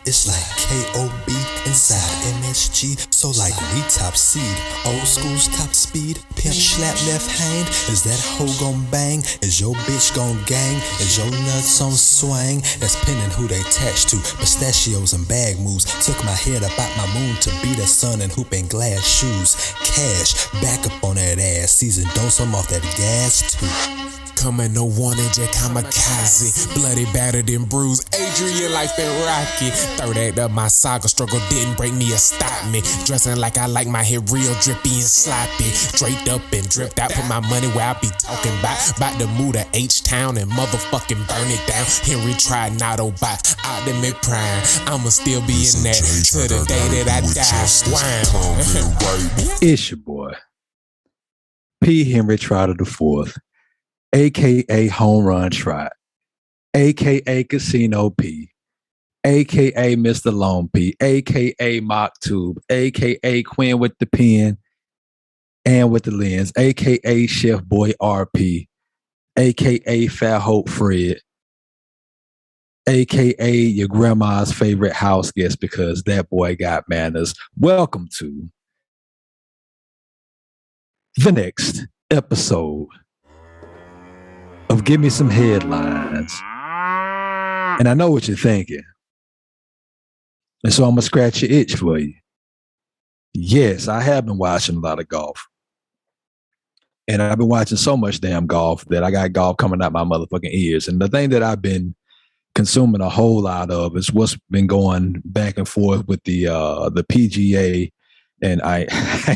It's like KOB inside MSG. So like we top seed, old school's top speed. Pimp slap left hand. Is that hoe gon' bang? Is your bitch gon' gang? Is your nuts on swang? That's pinning who they attached to. Pistachios and bag moves. Took my head up out my moon to be the sun and hoop in glass shoes. Cash, back up on that ass. Season dose, I'm off that gas too. Coming no warning, Jack kamikaze. Bloody, battered, and bruised. Adrian life been rocky. Third act of my saga struggle didn't break me or stop me. Dressing like I like my hair real drippy and sloppy. Draped up and dripped out. Put my money where I be talking about to move to H-Town and motherfucking burn it down. Henry tried not Autobot. Optimate Prime. I'ma still be in that to the day that I die. Wow. It's your boy, P. Henry Trotter the Fourth, aka Home Run Trot, aka Casino P, aka Mr. Lone P, aka Mock Tube, aka Quinn with the pen and with the lens, aka Chef Boy RP, aka Fat Hope Fred, aka your grandma's favorite house guest because that boy got manners. Welcome to the next episode of Gimme Some Headlines. And I know what you're thinking. And so I'm going to scratch your itch for you. Yes, I have been watching a lot of golf. And I've been watching so much damn golf that I got golf coming out my motherfucking ears. And the thing that I've been consuming a whole lot of is what's been going back and forth with the PGA. And I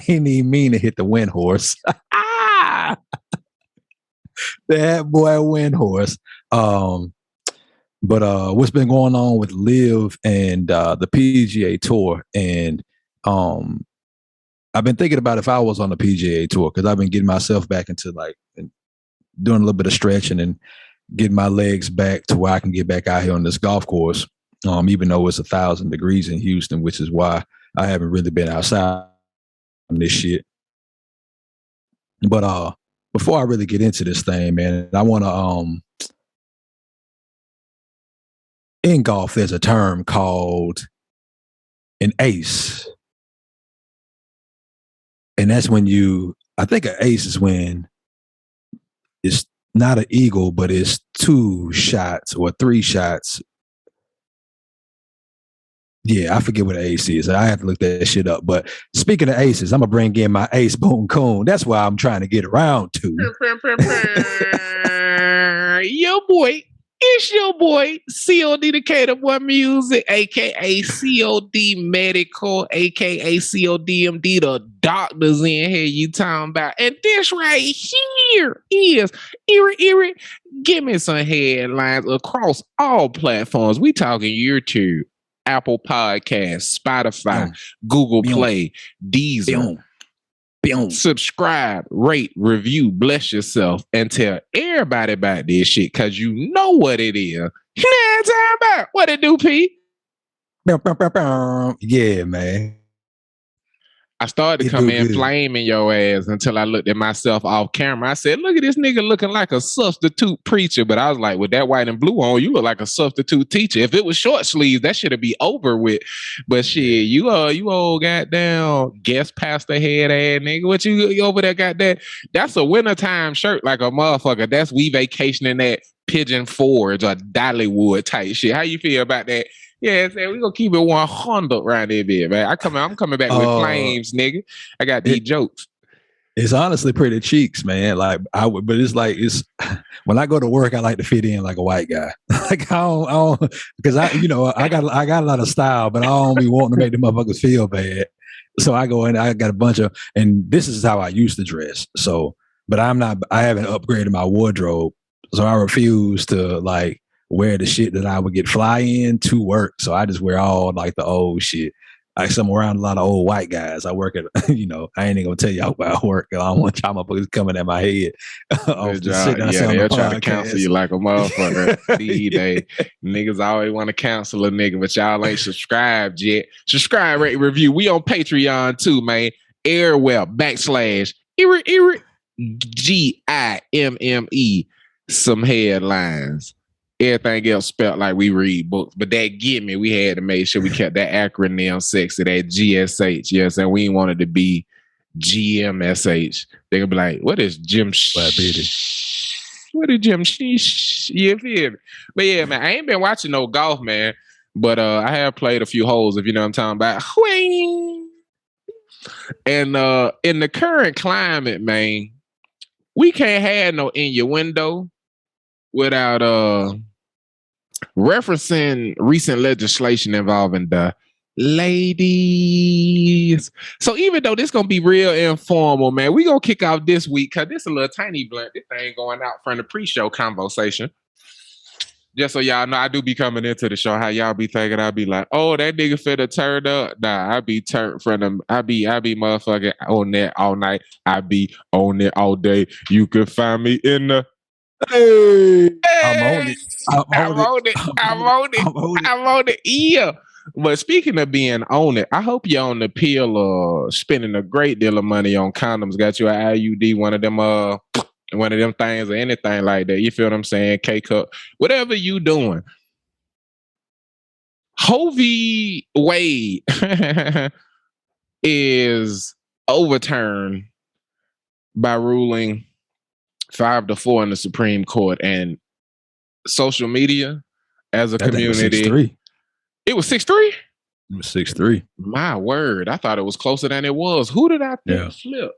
ain't even mean to hit the wind horse. That boy wind horse. But what's been going on with Live and the PGA Tour, and I've been thinking about if I was on the PGA Tour, because I've been getting myself back into like doing a little bit of stretching and getting my legs back to where I can get back out here on this golf course. Even though it's 1,000 degrees in Houston, which is why I haven't really been outside on this shit. But before I really get into this thing, man, I want to in golf, there's a term called an ace. And that's when I think an ace is when it's not an eagle, but it's 2 shots or 3 shots. Yeah, I forget what an ace is. I have to look that shit up. But speaking of aces, I'm going to bring in my ace Boom Coon. That's why I'm trying to get around to. Yo, boy. It's your boy, COD the Cater Boy Music, a.k.a. COD Medical, a.k.a. CODMD, the doctors in here you talking about. And this right here is Erie. Give me some headlines across all platforms. We talking YouTube, Apple Podcasts, Spotify, Google Play, Deezer. Subscribe, rate, review, bless yourself, and tell everybody about this shit, because you know what it is. You know what I'm talking about? What it do, P? Yeah, man. I started to come in flaming your ass until I looked at myself off camera. I said, look at this nigga looking like a substitute preacher. But I was like, with that white and blue on, you look like a substitute teacher. If it was short sleeves, that should be over with. But shit, you old goddamn guest pastor head ass nigga. What you over there got that? That's a wintertime shirt like a motherfucker. That's we vacationing at Pigeon Forge or Dollywood type shit. How you feel about that? Yeah, we're going to keep it 100 around there, bit, man. I'm coming back with flames, nigga. I got these jokes. It's honestly pretty cheeks, man. But it's when I go to work, I like to fit in like a white guy. Like I don't because I got a lot of style, but I don't be wanting to make the motherfuckers feel bad. So I go in, I got a bunch of, and this is how I used to dress. So, but I haven't upgraded my wardrobe. So I refuse to like wear the shit that I would get fly in to work. So I just wear all like the old shit. I'm around a lot of old white guys. I work at, I ain't even gonna tell y'all where I work. I don't want y'all motherfuckers coming at my head. They're trying to cancel you like a motherfucker. They niggas always want to cancel a nigga, but y'all ain't subscribed yet. Subscribe, rate, review. We on Patreon too, man. Airwell /Gimme some headlines. everything else spelt like we read books. But that Gimme, we had to make sure we kept that acronym sexy, that GSH. Yes, and we wanted to be GMSH. They're gonna be like, what is Jim? What is Jim? You feel me? But yeah, man, I ain't been watching no golf, man. But I have played a few holes, if you know what I'm talking about. And in the current climate, man, we can't have no innuendo without referencing recent legislation involving the ladies. So even though this gonna be real informal, man, we gonna kick off this week because this a little tiny blunt. This thing going out from the pre-show conversation. Just so y'all know, I do be coming into the show. How y'all be thinking I be like, oh, that nigga finna turn up. Nah, I be turned from them. I be motherfucking on that all night. I be on it all day. You can find me in the hey. I'm on it. Yeah. But speaking of being on it, I hope you're on the pill or spending a great deal of money on condoms. Got you an IUD, one of them things or anything like that. You feel what I'm saying? K-cup, whatever you doing. Hovey Wade is overturned by ruling 5-4 in the Supreme Court, and social media as a community. It was 6-3? It was 6-3. My word. I thought it was closer than it was. Who did I think flipped?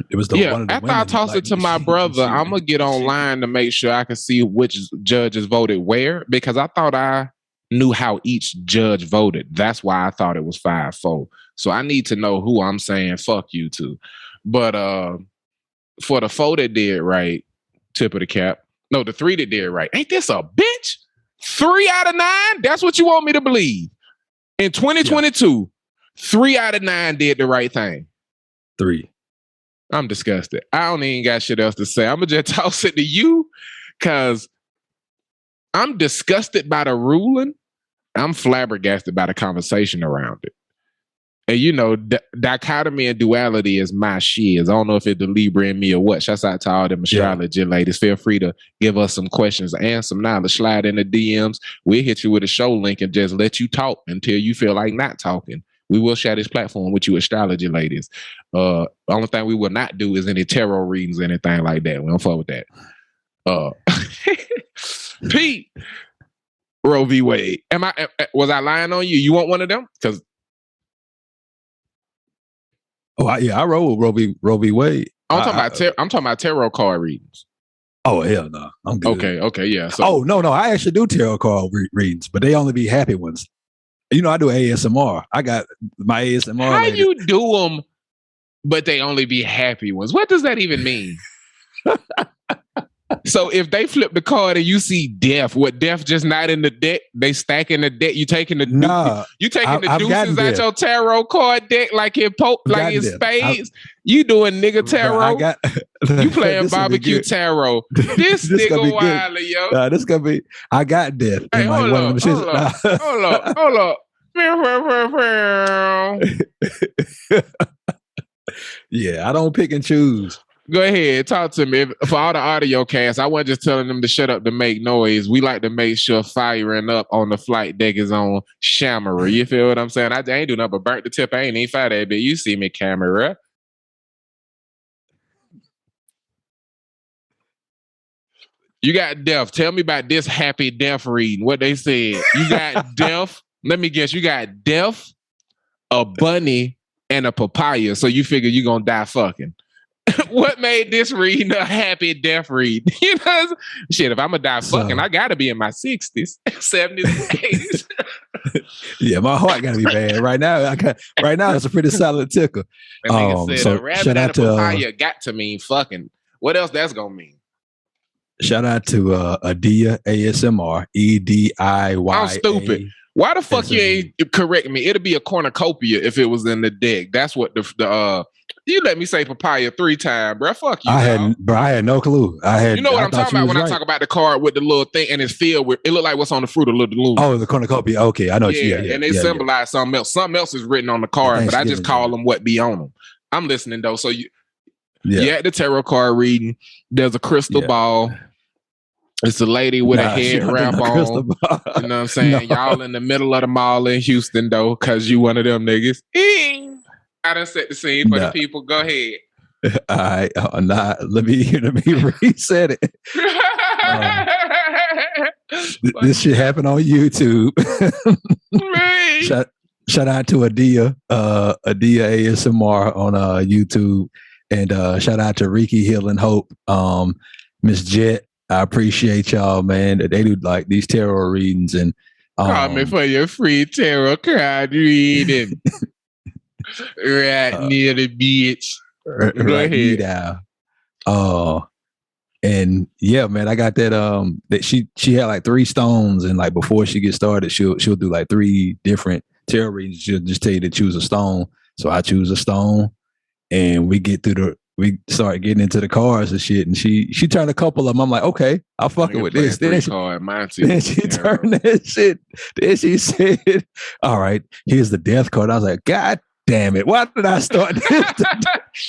It was the one of the after I tossed it to my brother, I'm gonna get online to make sure I can see which judges voted where, because I thought I knew how each judge voted. That's why I thought it was 5-4. So I need to know who I'm saying fuck you to. But for the 4 that did right, tip of the cap. No, the 3 that did right. Ain't this a bitch? 3 out of 9? That's what you want me to believe. In 2022, 3 out of 9 did the right thing. 3. I'm disgusted. I don't even got shit else to say. I'm going to just toss it to you because I'm disgusted by the ruling. I'm flabbergasted by the conversation around it. And you know, dichotomy and duality is my shit. I don't know if it's the Libra in me or what. Shouts out to all them astrology ladies. Feel free to give us some questions and some knowledge. Slide in the DMs. We'll hit you with a show link and just let you talk until you feel like not talking. We will share this platform with you astrology ladies. The only thing we will not do is any tarot readings or anything like that. We don't fuck with that. Pete, Roe v. Wade. Was I lying on you? You want one of them? Because I roll with Roe v. Wade. I'm talking about tarot card readings. Oh hell no, I'm good. Okay, yeah. So, no, I actually do tarot card readings, but they only be happy ones. You know, I do ASMR. I got my ASMR. How you do them, but they only be happy ones? What does that even mean? So if they flip the card and you see death, what death just not in the deck? They stacking the deck. You taking the deuces out your tarot card deck like in spades. You doing nigga tarot? You playing barbecue tarot? This nigga wilder, yo. This gonna be. I got death. Hey, hold up. Yeah, I don't pick and choose. Go ahead, talk to me. For all the audio casts, I wasn't just telling them to shut up to make noise. We like to make sure firing up on the flight deck is on camera. You feel what I'm saying? I ain't do nothing but burnt the tip. I ain't even fire that bit. You see me, camera. You got death. Tell me about this happy death reading. What they said. You got death. Let me guess. You got death, a bunny, and a papaya. So you figure you're going to die fucking. What made this read a happy death read? You know, shit, if I'm gonna die fucking, I gotta be in my 60s, 70s, 80s. Yeah, my heart gotta be bad. Right now, it's a pretty solid tickle. That nigga said a rabbit and a papaya got to mean fucking. What else that's gonna mean? Shout out to Adia ASMR, EDIY. I'm stupid. Why the fuck you ain't correct me? It'll be a cornucopia if it was in the deck. That's what the you let me say papaya 3 times, bro. Fuck you. I had no clue. You know what I'm talking about when I talk about the card with the little thing and it's filled with. It look like what's on the fruit of the loom. Oh, the cornucopia. Okay, I know. Yeah, and they symbolize something else. Something else is written on the card, but I just call them what be on them. I'm listening though. So You at the tarot card reading. There's a crystal ball. It's a lady with a head wrap on. You know what I'm saying? No. Y'all in the middle of the mall in Houston, though, because you one of them niggas. I done set the scene for the people. Go ahead. All right. Let me reset it. This shit happened on YouTube. Shout out to Adia ASMR on YouTube. And shout out to Ricky Hill and Hope. Miss Jet. I appreciate y'all, man. They do like these tarot readings and call me for your free tarot card reading. Right near the beach. Right ahead. And yeah, man, I got that she had like 3 stones, and like before she gets started, she'll do like 3 different tarot readings. She'll just tell you to choose a stone. So I choose a stone, and we start getting into the cards and shit, and she turned a couple of them. I'm like, okay, I'll fuck it with this. Then she turned that shit. Then she said, all right, here's the death card. I was like, God damn it. Why did I start this?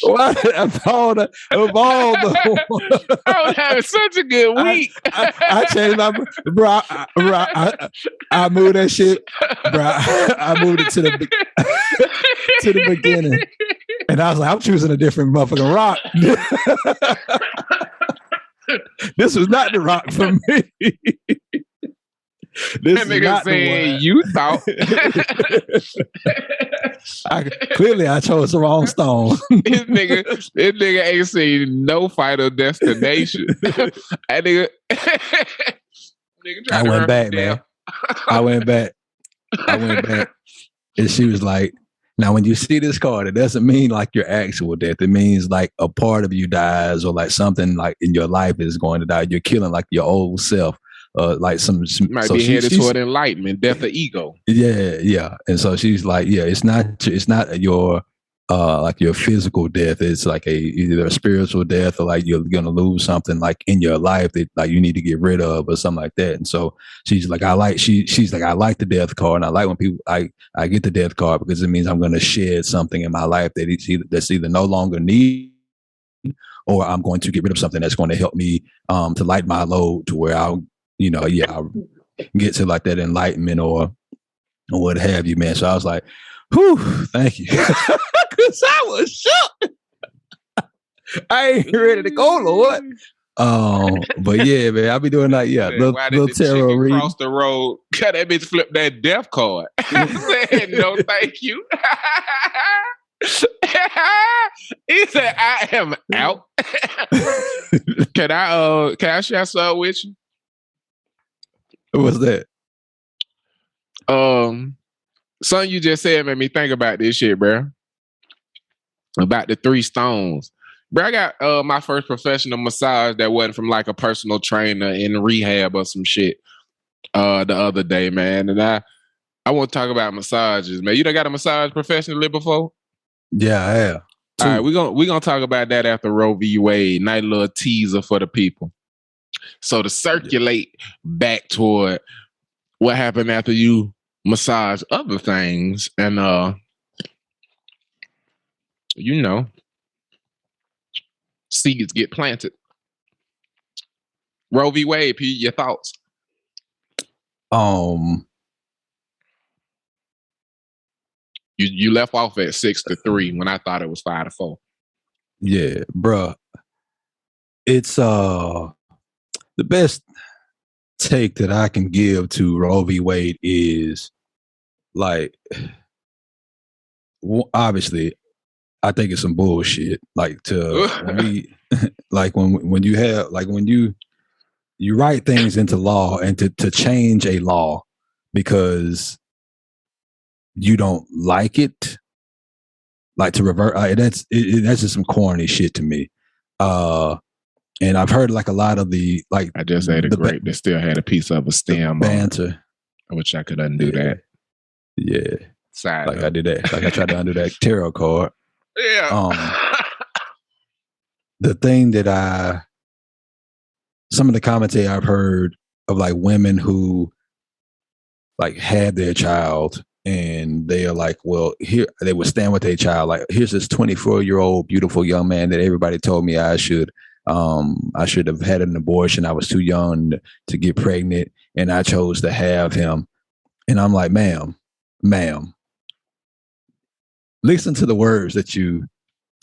Why did I thought of all the I was having such a good week. I changed my bro. I moved that shit. Bro, I moved it to the beginning. And I was like, I'm choosing a different motherfucking rock. This was not the rock for me. This nigga saying you thought. Clearly, I chose the wrong stone. This nigga ain't seen no Final Destination. Nigga I went back, man. I went back. And she was like, now, when you see this card, it doesn't mean like your actual death. It means like a part of you dies, or like something like in your life is going to die. You're killing like your old self. Like some might be headed toward enlightenment, death of ego. Yeah. And so she's like, yeah, it's not your like your physical death. It's like either a spiritual death, or like you're gonna lose something like in your life that like you need to get rid of, or something like that. And so she's like, she's like, I like the death card, and I like when people I get the death card because it means I'm gonna shed something in my life that's either no longer needed, or I'm going to get rid of something that's going to help me to lighten my load to where I'll get to like that enlightenment or what have you, man. So I was like, whew, thank you. Because I was shook. I ain't ready to go, Lord. But yeah, man, I'll be doing like, little tarot reading. Cross the road, cut that bitch flip that death card. I said, no, thank you. He said, I am out. Can I share something with you? What's that? Something you just said made me think about this shit, bro. About the 3 stones. Bro, I got my first professional massage that wasn't from like a personal trainer in rehab or some shit the other day, man. And I want to talk about massages, man. You done got a massage professionally before? Yeah, I have. All right, we're gonna talk about that after Roe v. Wade. Nice little teaser for the people. So to circulate back toward what happened after you massage other things, and seeds get planted. Roe v. Wade, P, your thoughts? You left off at 6-3 when I thought it was 5-4. Yeah, bruh. It's the best take that I can give to Roe v. Wade is like, obviously, I think it's some bullshit. Like when you have like when you write things into law, and to change a law because you don't like it, like to revert. That's just some corny shit to me. And I've heard like a lot of the like. I just ate a grape that still had a piece of a stem. Banter. I wish I could undo that. Yeah. Side like up. I did that. Like I tried to undo that tarot card. Yeah. The thing that some of the commentary I've heard of like women who like had their child and they are like, well, here they would stand with their child, like, here's this 24-year-old beautiful young man that everybody told me I should have had an abortion. I was too young to get pregnant, and I chose to have him. And I'm like, ma'am, listen to the words that you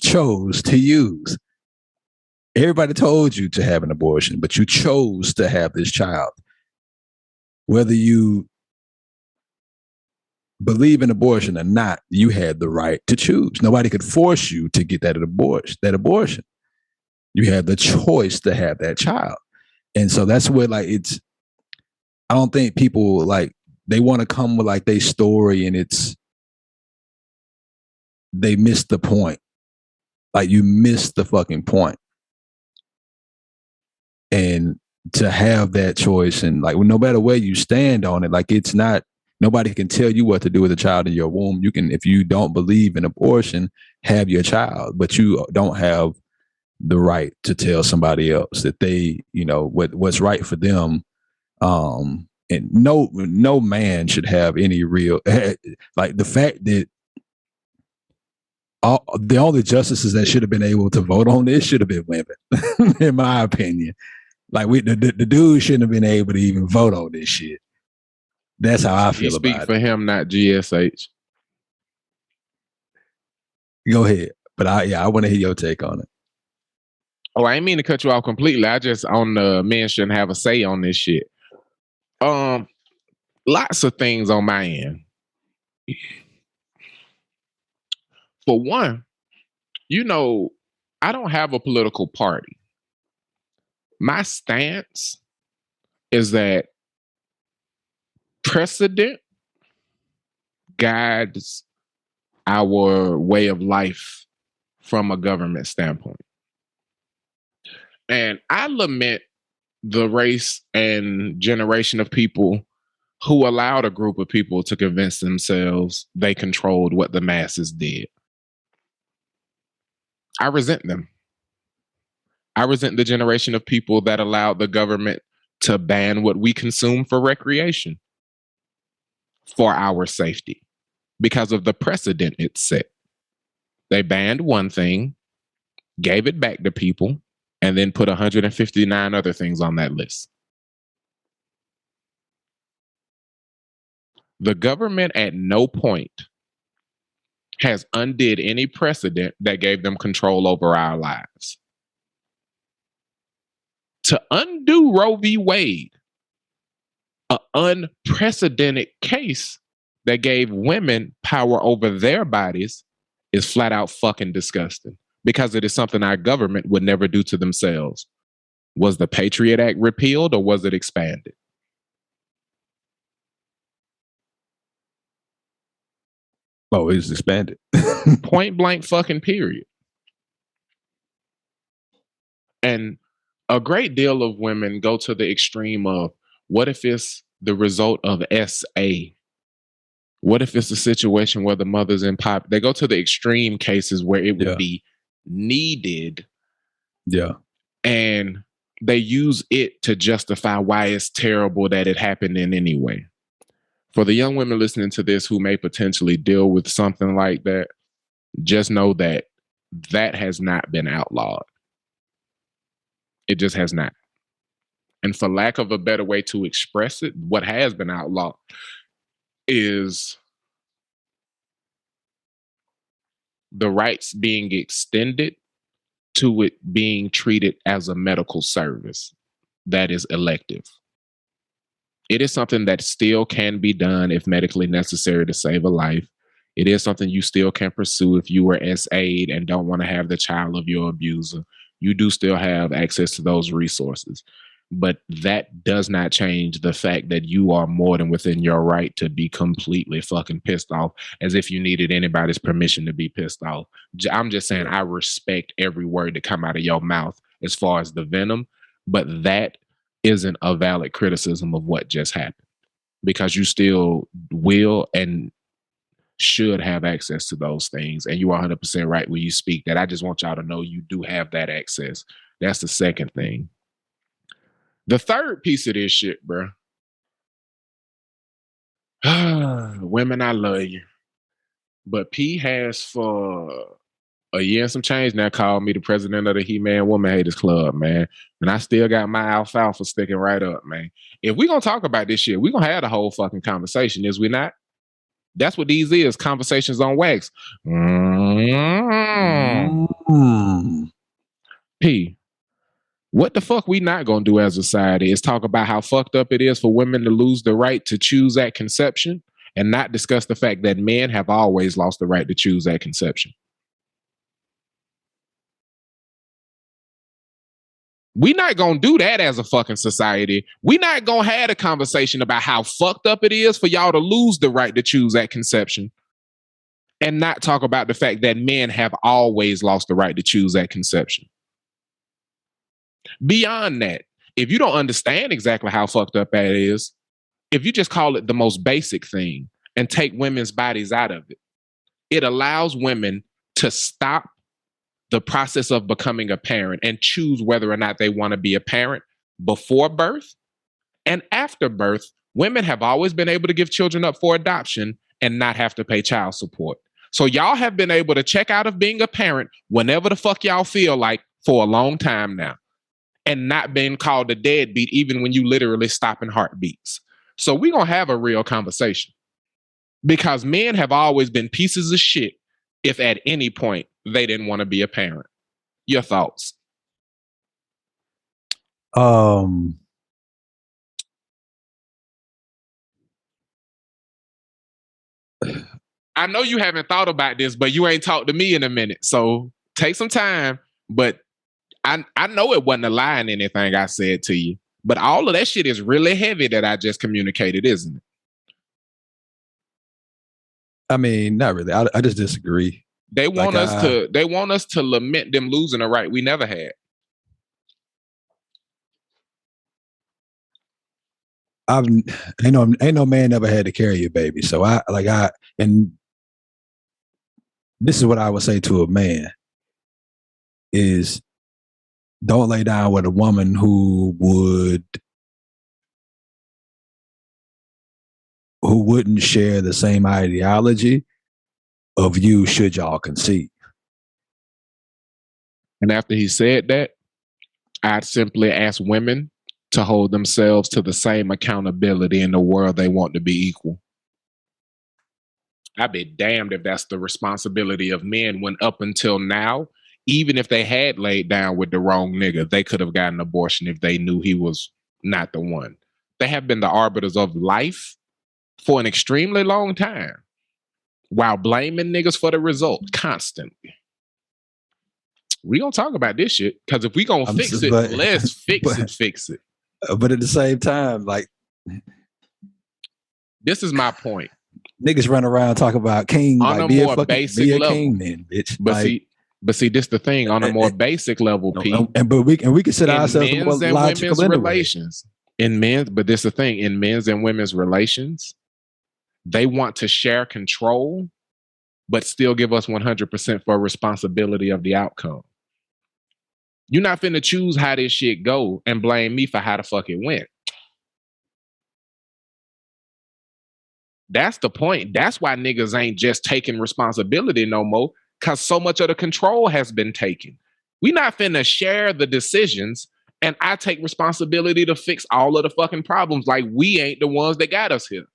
chose to use. Everybody told you to have an abortion, but you chose to have this child. Whether you believe in abortion or not, you had the right to choose. Nobody could force you to get that abortion. You had the choice to have that child. And so that's where, like, I don't think people, like, they want to come with like their story, and they missed the point. Like, you missed the fucking point. And to have that choice, and like, no matter where you stand on it, like, it's not, nobody can tell you what to do with a child in your womb. You can, if you don't believe in abortion, have your child, but you don't have the right to tell somebody else that they, what's right for them. And no man should have any real, like, the fact that the only justices that should have been able to vote on this should have been women, in my opinion. Like, the dude shouldn't have been able to even vote on this shit. That's how I feel about it. Speak for him, not GSH. Go ahead. But I want to hear your take on it. Oh, I ain't mean to cut you off completely. I just, on the men shouldn't have a say on this shit. Lots of things on my end. For one, I don't have a political party. My stance is that precedent guides our way of life from a government standpoint. And I lament the race and generation of people who allowed a group of people to convince themselves they controlled what the masses did. I resent them. I resent the generation of people that allowed the government to ban what we consume for recreation, for our safety, because of the precedent it set. They banned one thing, gave it back to people, and then put 159 other things on that list. The government at no point has undid any precedent that gave them control over our lives. To undo Roe v. Wade, an unprecedented case that gave women power over their bodies, is flat out fucking disgusting, because it is something our government would never do to themselves. Was the Patriot Act repealed, or was it expanded? Oh, it was expanded. Point blank fucking period. And a great deal of women go to the extreme of, what if it's the result of SA? What if it's a situation where the mother's in pop? They go to the extreme cases where it would be needed. Yeah. And they use it to justify why it's terrible that it happened in any way. For the young women listening to this who may potentially deal with something like that, just know that that has not been outlawed. It just has not. And for lack of a better way to express it, what has been outlawed is the rights being extended to it being treated as a medical service that is elective. It is something that still can be done if medically necessary to save a life. It is something you still can pursue if you were SA'd and don't want to have the child of your abuser. You do still have access to those resources. But that does not change the fact that you are more than within your right to be completely fucking pissed off, as if you needed anybody's permission to be pissed off. I'm just saying, I respect every word that come out of your mouth as far as the venom, but that isn't a valid criticism of what just happened, because you still will and should have access to those things. And you are 100% right when you speak that. I just want y'all to know you do have that access. That's the second thing. The third piece of this shit, bro. Women, I love you. But P has for a year and some change now called me the president of the He-Man Woman Haters Club, man. And I still got my alfalfa sticking right up, man. If we gonna talk about this shit, we gonna have the whole fucking conversation, is we not? That's what these is, conversations on wax. P, what the fuck we not gonna do as a society is talk about how fucked up it is for women to lose the right to choose at conception and not discuss the fact that men have always lost the right to choose at conception. We not gonna do that as a fucking society. We not gonna have a conversation about how fucked up it is for y'all to lose the right to choose at conception and not talk about the fact that men have always lost the right to choose at conception. Beyond that, if you don't understand exactly how fucked up that is, if you just call it the most basic thing and take women's bodies out of it, it allows women to stop the process of becoming a parent and choose whether or not they want to be a parent before birth and after birth. Women have always been able to give children up for adoption and not have to pay child support. So y'all have been able to check out of being a parent whenever the fuck y'all feel like for a long time now and not being called a deadbeat even when you literally stopping heartbeats. So we're going to have a real conversation because men have always been pieces of shit if at any point they didn't want to be a parent. Your thoughts? I know you haven't thought about this, but you ain't talked to me in a minute. So take some time. But I know it wasn't a lie in anything I said to you. But all of that shit is really heavy that I just communicated, isn't it? I mean, not really. I just disagree. They want us to lament them losing a right we never had. Ain't no man ever had to carry your baby. So and this is what I would say to a man is don't lay down with a woman who wouldn't share the same ideology of you should y'all concede. And after he said that, I'd simply ask women to hold themselves to the same accountability in the world they want to be equal. I'd be damned if that's the responsibility of men when up until now, even if they had laid down with the wrong nigga, they could have gotten an abortion if they knew he was not the one. They have been the arbiters of life for an extremely long time while blaming niggas for the result constantly. We gonna talk about this shit because if we gonna fix it, let's fix it. But at the same time, like, this is my point. Niggas run around talking about king on like, a more basic level. King, then, bitch. But see, this the thing on a more basic level, Pete. But we can sit ourselves in men's and women's anyway. relations. But this the thing in men's and women's relations, they want to share control, but still give us 100% for responsibility of the outcome. You're not finna choose how this shit go and blame me for how the fuck it went. That's the point. That's why niggas ain't just taking responsibility no more, because so much of the control has been taken. We not finna share the decisions and I take responsibility to fix all of the fucking problems like we ain't the ones that got us here.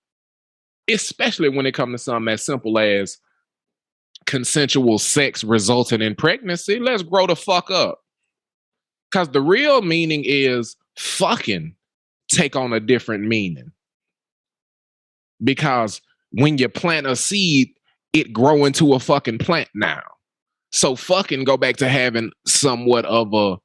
Especially when it comes to something as simple as consensual sex resulting in pregnancy. Let's grow the fuck up. Because the real meaning is fucking take on a different meaning. Because when you plant a seed, it grow into a fucking plant now. So fucking go back to having somewhat of a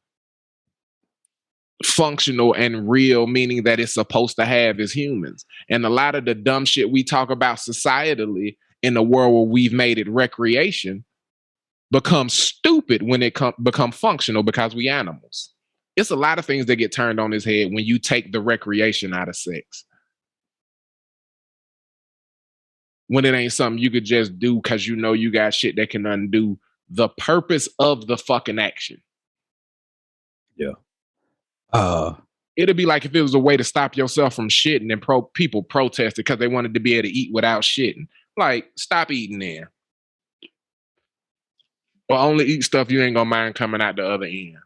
functional and real meaning that it's supposed to have as humans. And a lot of the dumb shit we talk about societally in the world where we've made it recreation becomes stupid when it become functional because we animals. It's a lot of things that get turned on his head when you take the recreation out of sex. When it ain't something you could just do because you know you got shit that can undo the purpose of the fucking action. Yeah. It'd be like if it was a way to stop yourself from shitting and people protested because they wanted to be able to eat without shitting. Like, stop eating then. Or only eat stuff you ain't gonna mind coming out the other end.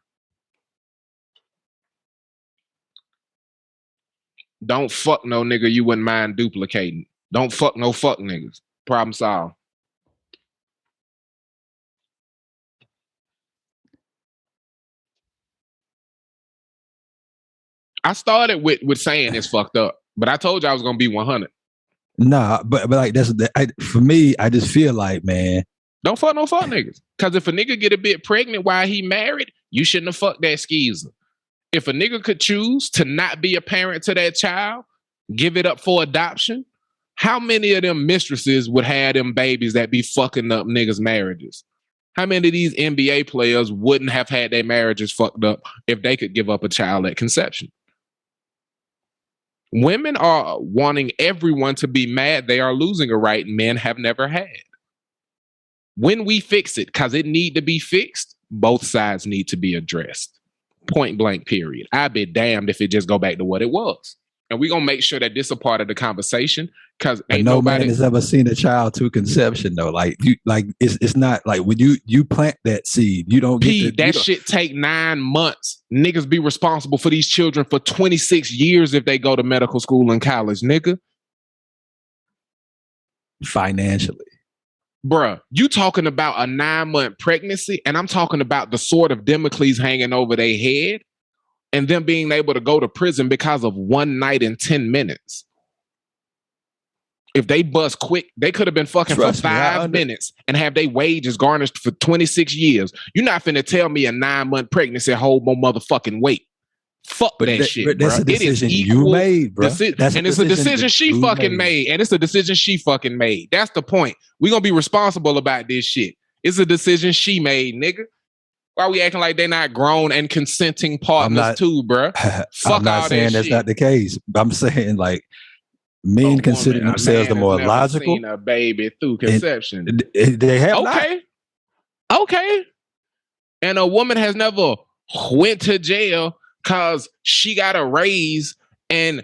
Don't fuck no nigga you wouldn't mind duplicating. Don't fuck no fuck niggas. Problem solved. I started with saying it's fucked up, but I told you I was gonna be 100. Nah, but like for me, I just feel like, man, don't fuck no fuck niggas. Cause if a nigga get a bit pregnant while he married, you shouldn't have fucked that skeezer. If a nigga could choose to not be a parent to that child, give it up for adoption, how many of them mistresses would have them babies that be fucking up niggas' marriages? How many of these NBA players wouldn't have had their marriages fucked up if they could give up a child at conception? Women are wanting everyone to be mad they are losing a right men have never had. When we fix it, because it need to be fixed, both sides need to be addressed. Point blank, period. I'd be damned if it just go back to what it was. And we're going to make sure that this is a part of the conversation because ain't nobody man has ever seen a child to conception though. Like it's not like when you plant that seed, you don't get that shit take 9 months. Niggas be responsible for these children for 26 years if they go to medical school and college, nigga. Financially. Bruh, you talking about a 9-month pregnancy and I'm talking about the sword of Damocles hanging over their head. And them being able to go to prison because of 1 night and 10 minutes. If they bust quick, they could have been fucking for 5 minutes and have their wages garnished for 26 years. You're not finna tell me a 9-month pregnancy hold more motherfucking weight. Fuck that shit, but bro. That's a decision it is equal you made, bro. And it's a decision she fucking made. And it's a decision she fucking made. That's the point. We're gonna be responsible about this shit. It's a decision she made, nigga. Why are we acting like they're not grown and consenting partners too, bro? Fuck I'm not all saying that that's shit. not the case. I'm saying like men consider themselves the more logical. Seen a baby through conception. They have okay. And a woman has never went to jail because she got a raise and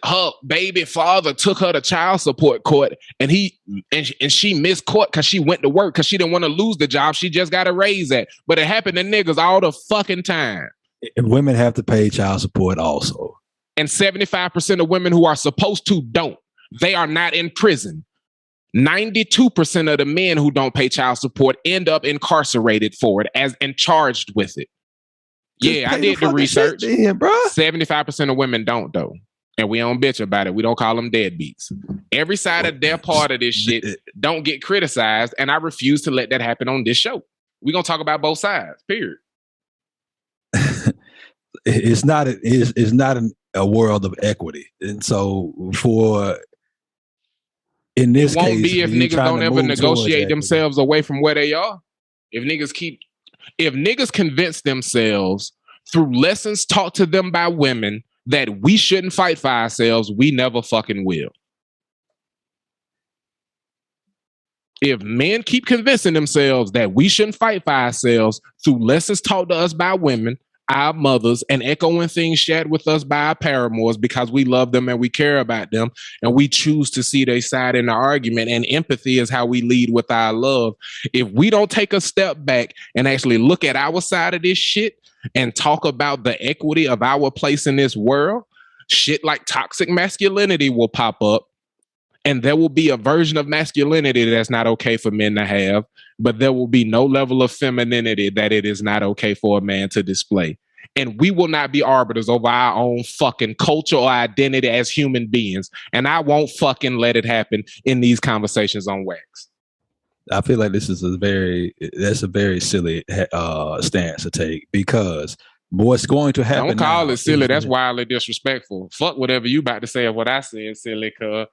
her baby father took her to child support court and she missed court because she went to work because she didn't want to lose the job she just got a raise at. But it happened to niggas all the fucking time. And women have to pay child support also. And 75% of women who are supposed to don't. They are not in prison. 92% of the men who don't pay child support end up incarcerated for it and charged with it. Yeah, I did the research. 75% of women don't though. And we don't bitch about it. We don't call them deadbeats. Every side of their part of this shit don't get criticized. And I refuse to let that happen on this show. We're going to talk about both sides, period. It's not a world of equity. And so in this case, it won't be if niggas don't ever negotiate themselves away from where they are. If niggas convince themselves through lessons taught to them by women that we shouldn't fight for ourselves, we never fucking will. If men keep convincing themselves that we shouldn't fight for ourselves through lessons taught to us by women, our mothers, and echoing things shared with us by our paramours because we love them and we care about them and we choose to see their side in the argument, and empathy is how we lead with our love. If we don't take a step back and actually look at our side of this shit and talk about the equity of our place in this world, shit like toxic masculinity will pop up, and there will be a version of masculinity that's not okay for men to have, but there will be no level of femininity that it is not okay for a man to display. And we will not be arbiters over our own fucking culture or identity as human beings. And I won't fucking let it happen in these conversations on Wax. I feel like that's a very silly stance to take, because what's going to happen? Don't call it silly. That's wildly disrespectful. Fuck whatever you about to say or what I said, silly, cuz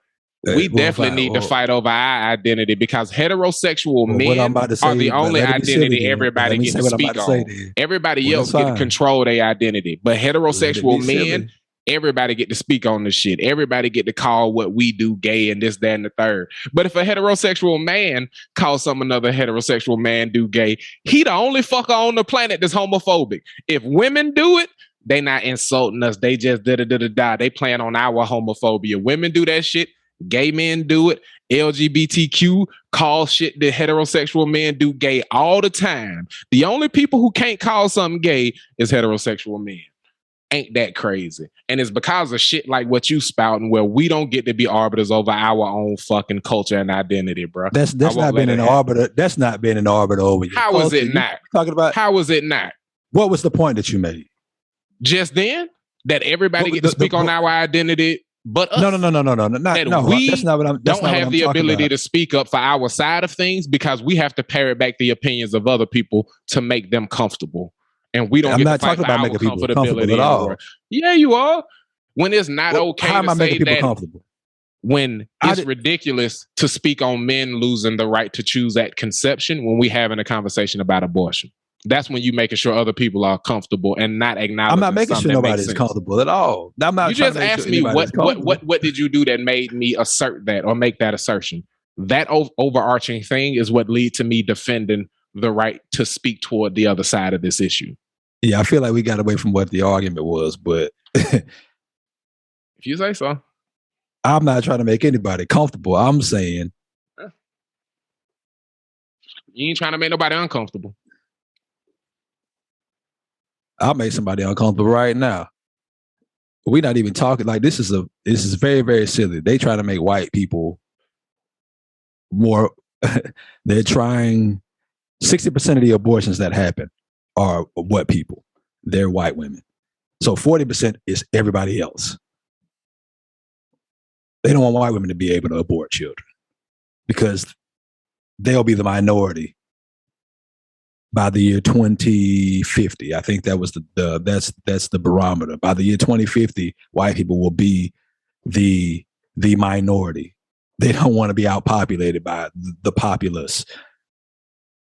we definitely need to fight over our identity, because heterosexual men are the only identity everybody gets to speak on. Everybody else get to control their identity. But heterosexual men, everybody get to speak on this shit. Everybody get to call what we do gay and this, that, and the third. But if a heterosexual man calls some another heterosexual man do gay, he the only fucker on the planet that's homophobic. If women do it, They not insulting us. They just da-da-da-da-da. They playing on our homophobia. Women do that shit. Gay men do it. LGBTQ call shit that heterosexual men do gay all the time. The only people who can't call something gay is heterosexual men. Ain't that crazy? And it's because of shit like what you spouting, where we don't get to be arbiters over our own fucking culture and identity, bro. That's not been an arbiter. That's not been an arbiter over your How culture. is it not? Talking about how is it not? What was the point that you made? Just then that everybody get to speak on our identity, but us. No. We that's not what I'm. Don't have the ability to speak up for our side of things because we have to parrot back the opinions of other people to make them comfortable. And we don't. I'm get not to fight talking about making people comfortable at all. Yeah, you are. When it's not okay how to am I say making people that. Comfortable? When it's ridiculous to speak on men losing the right to choose at conception when we having a conversation about abortion. That's when you making sure other people are comfortable and not acknowledging. I'm not making sure nobody's comfortable at all. I'm not. You just asked me what did you do that made me assert that or make that assertion. That overarching thing is what lead to me defending the right to speak toward the other side of this issue. Yeah, I feel like we got away from what the argument was, but if you say so. I'm not trying to make anybody comfortable. I'm saying you ain't trying to make nobody uncomfortable. I'll make somebody uncomfortable right now. We're not even talking like this is very, very silly. They try to make white people more. They're trying 60% of the abortions that happen are what people? They're white women. So 40% is everybody else. They don't want white women to be able to abort children because they'll be the minority by the year 2050. I think that was that's the barometer. By the year 2050, white people will be the minority. They don't want to be outpopulated by the populace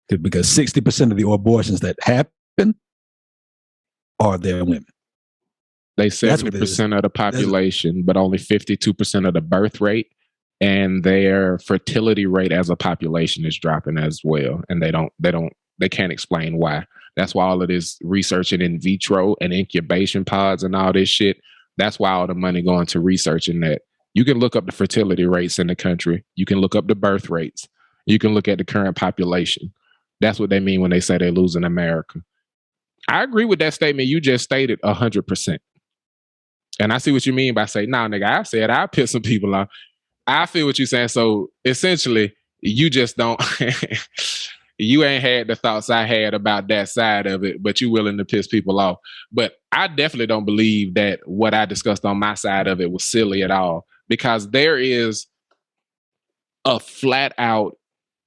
because 60% of the abortions that happen are their women. They 70% of the population, but only 52% of the birth rate, and their fertility rate as a population is dropping as well. And they can't explain why. That's why all of this research in vitro and incubation pods and all this shit. That's why all the money going to researching that. You can look up the fertility rates in the country. You can look up the birth rates. You can look at the current population. That's what they mean when they say they're losing America. I agree with that statement you just stated 100%. And I see what you mean by saying, nah, nigga, I said I piss some people off. I feel what you're saying. So essentially, you just don't, you ain't had the thoughts I had about that side of it, but you willing to piss people off. But I definitely don't believe that what I discussed on my side of it was silly at all, because there is a flat out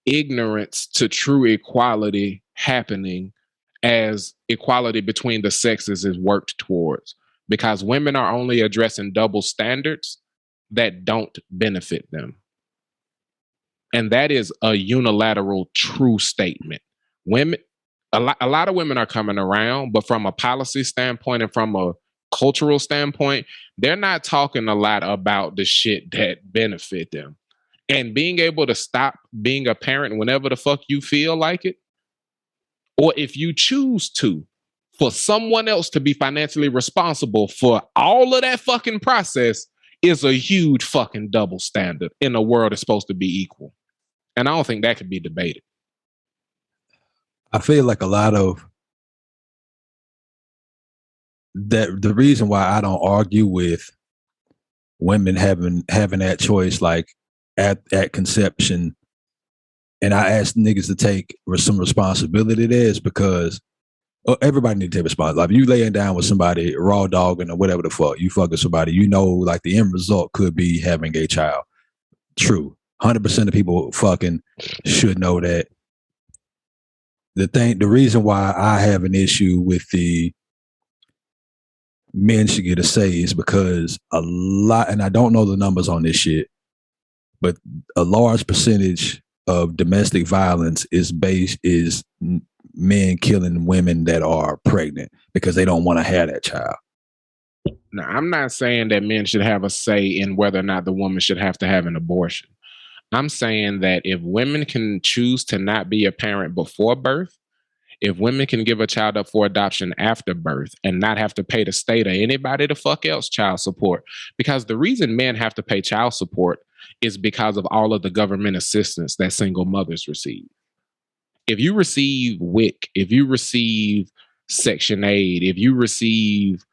ignorance to true equality happening as equality between the sexes is worked towards. Because women are only addressing double standards that don't benefit them. And that is a unilateral true statement. Women, a lot of women are coming around, but from a policy standpoint and from a cultural standpoint, they're not talking a lot about the shit that benefit them. And being able to stop being a parent whenever the fuck you feel like it, or if you choose to, for someone else to be financially responsible for all of that fucking process is a huge fucking double standard in a world that's supposed to be equal. And I don't think that could be debated. I feel like a lot of that, the reason why I don't argue with women having that choice, like at conception, and I ask niggas to take some responsibility there, is because everybody need to take responsibility. Like, you laying down with somebody, raw dogging or whatever the fuck, you fucking somebody, you know, like the end result could be having a child. True. 100% of people fucking should know that. The reason why I have an issue with the men should get a say is because a lot, and I don't know the numbers on this shit, but a large percentage of domestic violence is men killing women that are pregnant because they don't want to have that child. Now, I'm not saying that men should have a say in whether or not the woman should have to have an abortion. I'm saying that if women can choose to not be a parent before birth, If women can give a child up for adoption after birth and not have to pay the state or anybody the fuck else child support, because the reason men have to pay child support is because of all of the government assistance that single mothers receive. If you receive WIC, if you receive Section 8, if you receive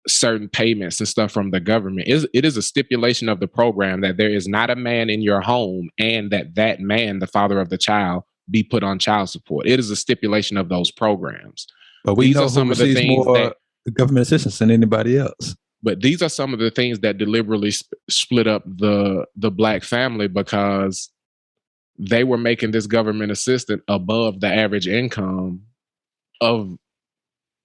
certain payments and stuff from the government, it is a stipulation of the program that there is not a man in your home and that man, the father of the child, be put on child support. It is a stipulation of those programs. But we know some of the things more government assistance than anybody else. But these are some of the things that deliberately split up the black family, because they were making this government assistance above the average income of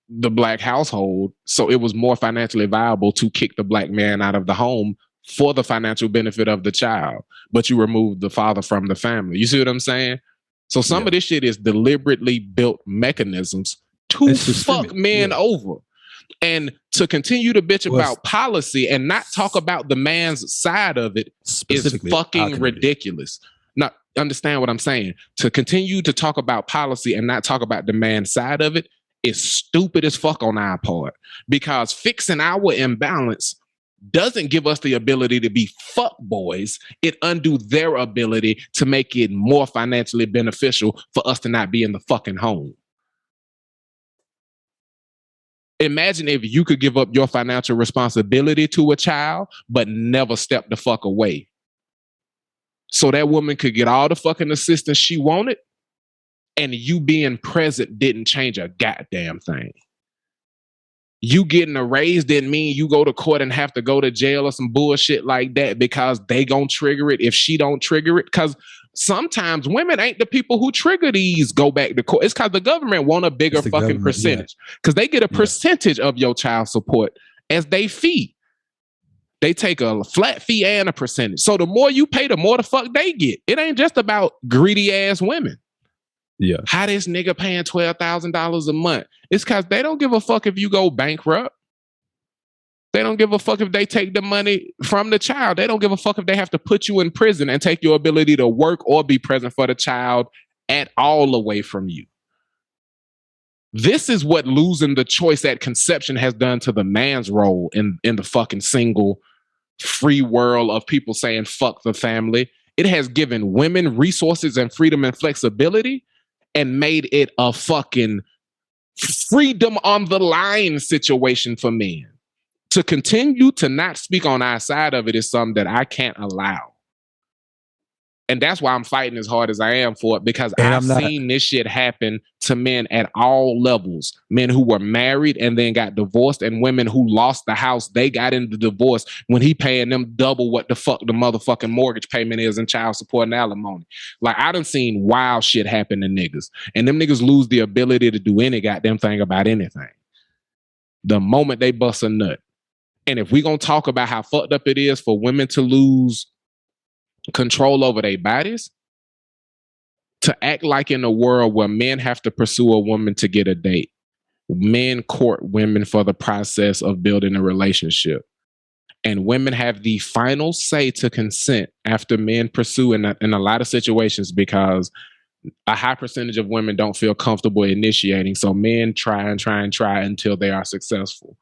the black household. So it was more financially viable to kick the black man out of the home for the financial benefit of the child. But you remove the father from the family. You see what I'm saying? So some of this shit is deliberately built mechanisms to fuck men over. And to continue to bitch about policy and not talk about the man's side of it is fucking ridiculous. Not understand what I'm saying. To continue to talk about policy and not talk about the man's side of it is stupid as fuck on our part, because fixing our imbalance doesn't give us the ability to be fuck boys. It undo their ability to make it more financially beneficial for us to not be in the fucking home. Imagine if you could give up your financial responsibility to a child, but never step the fuck away. So that woman could get all the fucking assistance she wanted, and you being present didn't change a goddamn thing. You getting a raise didn't mean you go to court and have to go to jail or some bullshit like that because they gonna trigger it if she don't trigger it. Because sometimes women ain't the people who trigger these go back to court. It's because the government want a bigger fucking percentage. Because they get a percentage of your child support as they fee. They take a flat fee and a percentage. So the more you pay, the more the fuck they get. It ain't just about greedy ass women. Yeah. How this nigga paying $12,000 a month? It's because they don't give a fuck if you go bankrupt. They don't give a fuck if they take the money from the child. They don't give a fuck if they have to put you in prison and take your ability to work or be present for the child at all away from you. This is what losing the choice at conception has done to the man's role in the fucking single free world of people saying fuck the family. It has given women resources and freedom and flexibility and made it a fucking freedom on the line situation for men. To continue to not speak on our side of it is something that I can't allow. And that's why I'm fighting as hard as I am for it, because I've seen this shit happen to men at all levels. Men who were married and then got divorced, and women who lost the house they got into divorce when he paying them double what the fuck the motherfucking mortgage payment is in child support and alimony. Like, I done seen wild shit happen to niggas. And them niggas lose the ability to do any goddamn thing about anything the moment they bust a nut. And if we gonna talk about how fucked up it is for women to lose control over their bodies, to act like in a world where men have to pursue a woman to get a date, men court women for the process of building a relationship, and women have the final say to consent after men pursue in a lot of situations, because a high percentage of women don't feel comfortable initiating, so men try until they are successful.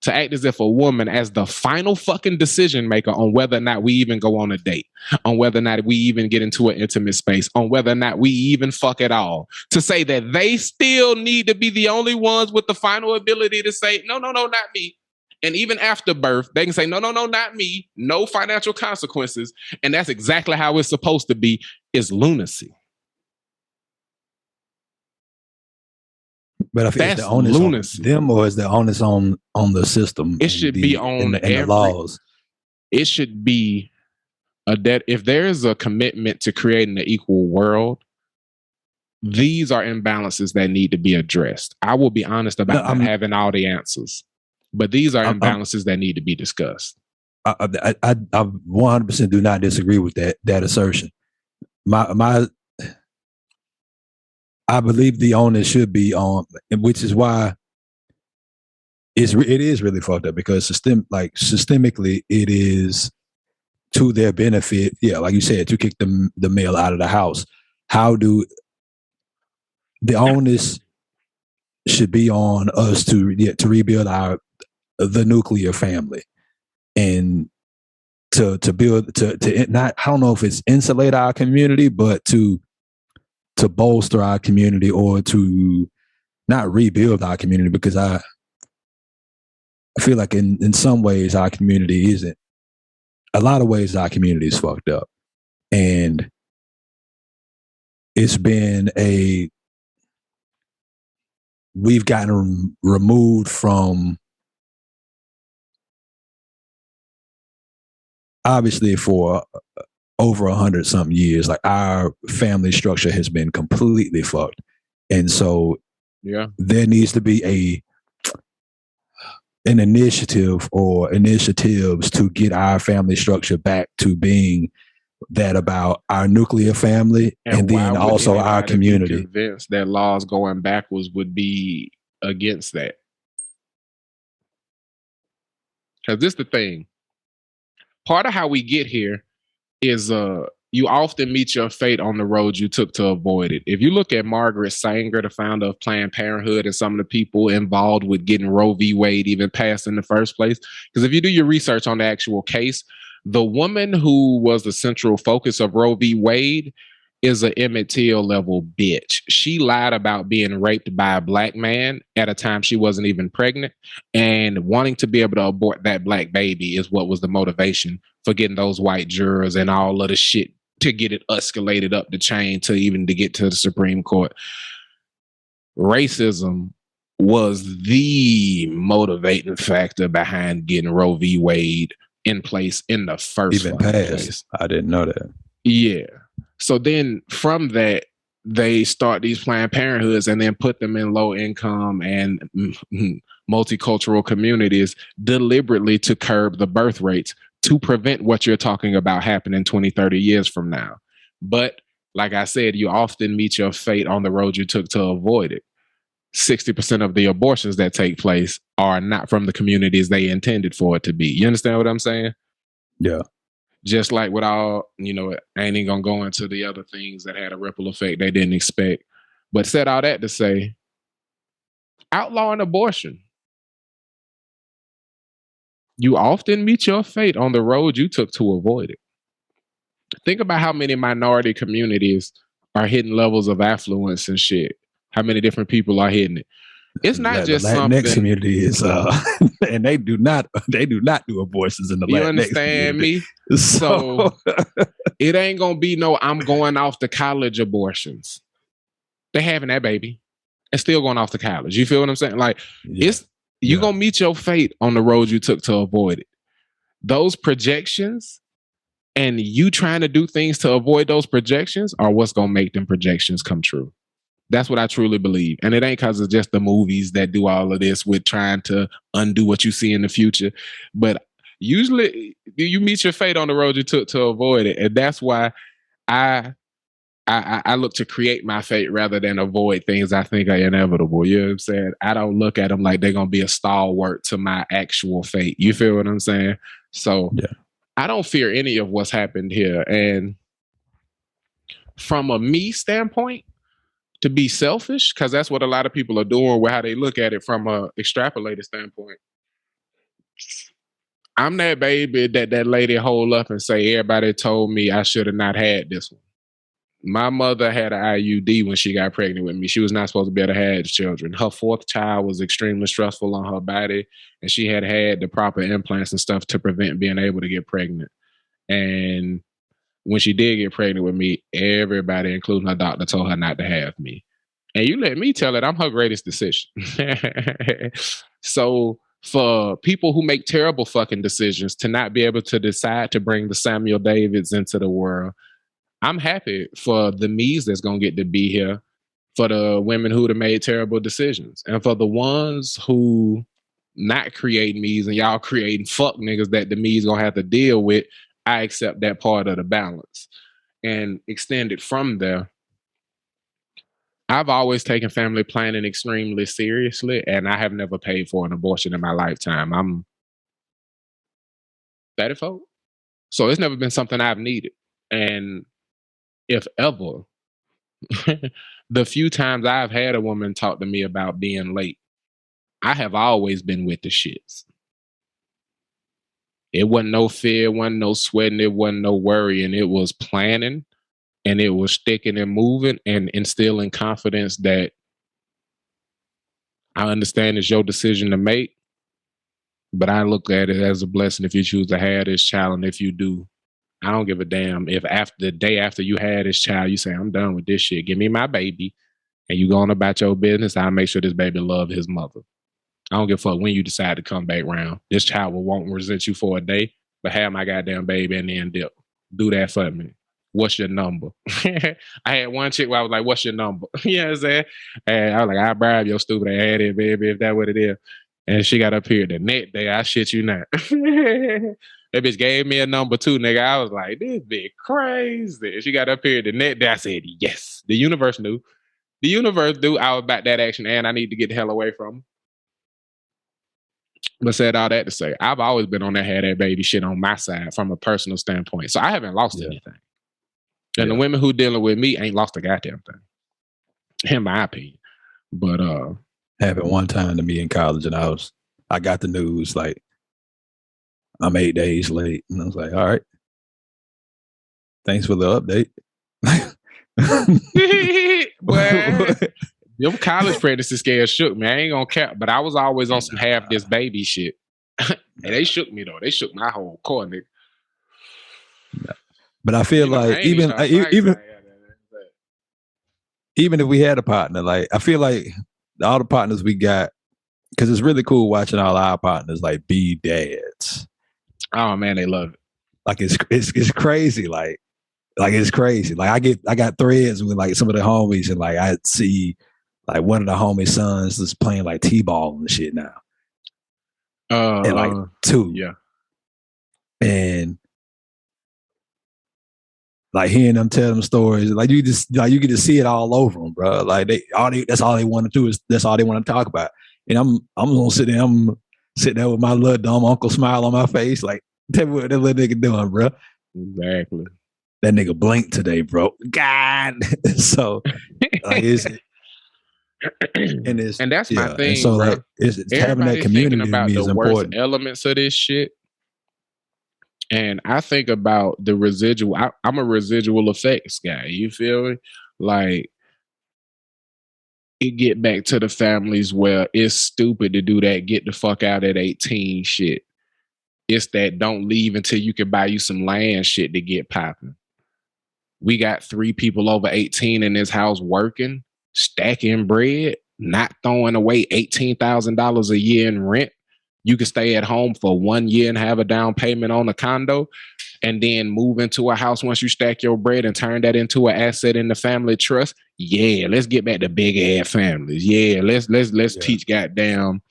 To act as if a woman as the final fucking decision maker on whether or not we even go on a date, on whether or not we even get into an intimate space, on whether or not we even fuck at all, to say that they still need to be the only ones with the final ability to say, no, not me. And even after birth, they can say, no, not me. No financial consequences. And that's exactly how it's supposed to be, is lunacy. But if it's the onus on them, or is the onus on the system? It should be on the laws. It should be that if there is a commitment to creating an equal world, these are imbalances that need to be addressed. I will be honest about not having all the answers, but these are imbalances that need to be discussed. I 100% do not disagree with that assertion. I believe the onus should be on, which is why it is really fucked up, because systemically it is to their benefit. Yeah, like you said, to kick the male out of the house. How do the onus should be on us to rebuild the nuclear family and to build to not, I don't know if it's insulate our community, but to bolster our community, or to not rebuild our community, because I feel like in some ways our community isn't. A lot of ways our community is fucked up, and it's been we've gotten removed from, obviously for over 100-something years, like our family structure has been completely fucked. And so there needs to be an initiative or initiatives to get our family structure back to being that about our nuclear family, and then also our community. Be convinced that laws going backwards would be against that. Because this is the thing. Part of how we get here is you often meet your fate on the road you took to avoid it. If you look at Margaret Sanger, the founder of Planned Parenthood, and some of the people involved with getting Roe v. Wade even passed in the first place, because if you do your research on the actual case, the woman who was the central focus of Roe v. Wade is an Emmett Till level bitch. She lied about being raped by a black man at a time she wasn't even pregnant, and wanting to be able to abort that black baby is what was the motivation for getting those white jurors and all of the shit to get it escalated up the chain to get to the Supreme Court. Racism was the motivating factor behind getting Roe v. Wade in place in the first place. I didn't know that. Yeah. So then from that, they start these Planned Parenthoods and then put them in low income and multicultural communities deliberately to curb the birth rates, to prevent what you're talking about happening 20, 30 years from now. But like I said, you often meet your fate on the road you took to avoid it. 60% of the abortions that take place are not from the communities they intended for it to be. You understand what I'm saying? Yeah. Just like with all, I ain't even gonna go into the other things that had a ripple effect they didn't expect. But said all that to say, outlawing abortion. You often meet your fate on the road you took to avoid it. Think about how many minority communities are hitting levels of affluence and shit. How many different people are hitting it? It's not just the Latinx something. Community is, and they do not do abortions in the Latinx community. You understand me? So it ain't gonna be no I'm going off to college abortions. They having that baby and still going off to college. You feel what I'm saying? Like you're gonna meet your fate on the road you took to avoid it. Those projections and you trying to do things to avoid those projections are what's gonna make them projections come true. That's what I truly believe. And it ain't because of just the movies that do all of this with trying to undo what you see in the future. But usually you meet your fate on the road you took to avoid it. And that's why I look to create my fate rather than avoid things I think are inevitable. You know what I'm saying? I don't look at them like they're going to be a stalwart to my actual fate. You feel what I'm saying? So I don't fear any of what's happened here. And from a me standpoint, to be selfish, because that's what a lot of people are doing with how they look at it from a extrapolated standpoint. I'm that baby that lady hold up and say, everybody told me I should have not had this one. My mother had an IUD when she got pregnant with me. She was not supposed to be able to have children. Her fourth child was extremely stressful on her body, and she had the proper implants and stuff to prevent being able to get pregnant. And when she did get pregnant with me, everybody, including her doctor, told her not to have me. And you let me tell it, I'm her greatest decision. So for people who make terrible fucking decisions to not be able to decide to bring the Samuel Davids into the world, I'm happy for the me's that's going to get to be here, for the women who have made terrible decisions, and for the ones who not creating me's and y'all creating fuck niggas that the me's going to have to deal with. I accept that part of the balance and extend it from there. I've always taken family planning extremely seriously, and I have never paid for an abortion in my lifetime. I'm 34, so it's never been something I've needed. And if ever The few times I've had a woman talk to me about being late, I have always been with the shits. It wasn't no fear, it wasn't no sweating, it wasn't no worrying. It was planning, and it was sticking and moving and instilling confidence that I understand it's your decision to make, but I look at it as a blessing if you choose to have this child. And if you do, I don't give a damn if after the day after you had this child, you say, I'm done with this shit. Give me my baby, and you go on about your business. I'll make sure this baby love his mother. I don't give a fuck when you decide to come back round. This child won't resent you for a day, but have my goddamn baby and then dip. Do that for me. What's your number? I had one chick where I was like, what's your number? You know what I'm saying? And I was like, I'll bribe your stupid ass it, baby, if that's what it is. And she got up here the next day. I shit you not. That bitch gave me a number too, nigga. I was like, this bitch crazy. She got up here the next day. I said, yes. The universe knew. The universe knew I was about that action and I need to get the hell away from her. But said all that to say, I've always been on that had that baby shit on my side from a personal standpoint. So I haven't lost anything. And the women who dealing with me ain't lost a goddamn thing, in my opinion. But happened one time to me in college, and I got the news like I'm 8 days late, and I was like, all right, thanks for the update. Well, them college pregnancy scares shook me. I ain't gonna cap, but I was always on some half this baby shit. And they shook me though. They shook my whole core, nigga. But I feel like even if we had a partner, like I feel like all the partners we got, because it's really cool watching all our partners like be dads. Oh man, they love it. Like it's crazy. Like it's crazy. Like I got threads with like some of the homies, and like I see like one of the homie sons is playing like T-ball and shit now. And like 2. Yeah. And like hearing them tell them stories, like you get to see it all over them, bro. Like that's all they want to do is that's all they want to talk about. And I'm gonna sit there with my little dumb uncle smile on my face, like tell me what that little nigga doing, bro. Exactly. That nigga blinked today, bro. God. So like and that's my thing. And so bro. like it's having that community about is the worst important. elements of this shit. And I think about the residual. I'm a residual effects guy. You feel me? Like it get back to the families where it's stupid to do that. Get the fuck out at 18 shit. It's that don't leave until you can buy you some land shit to get popping. We got 3 people over 18 in this house working, stacking bread, not throwing away $18,000 a year in rent. You can stay at home for 1 year and have a down payment on a condo and then move into a house once you stack your bread and turn that into an asset in the family trust. Yeah, let's get back to big ass families. Yeah, let's teach goddamn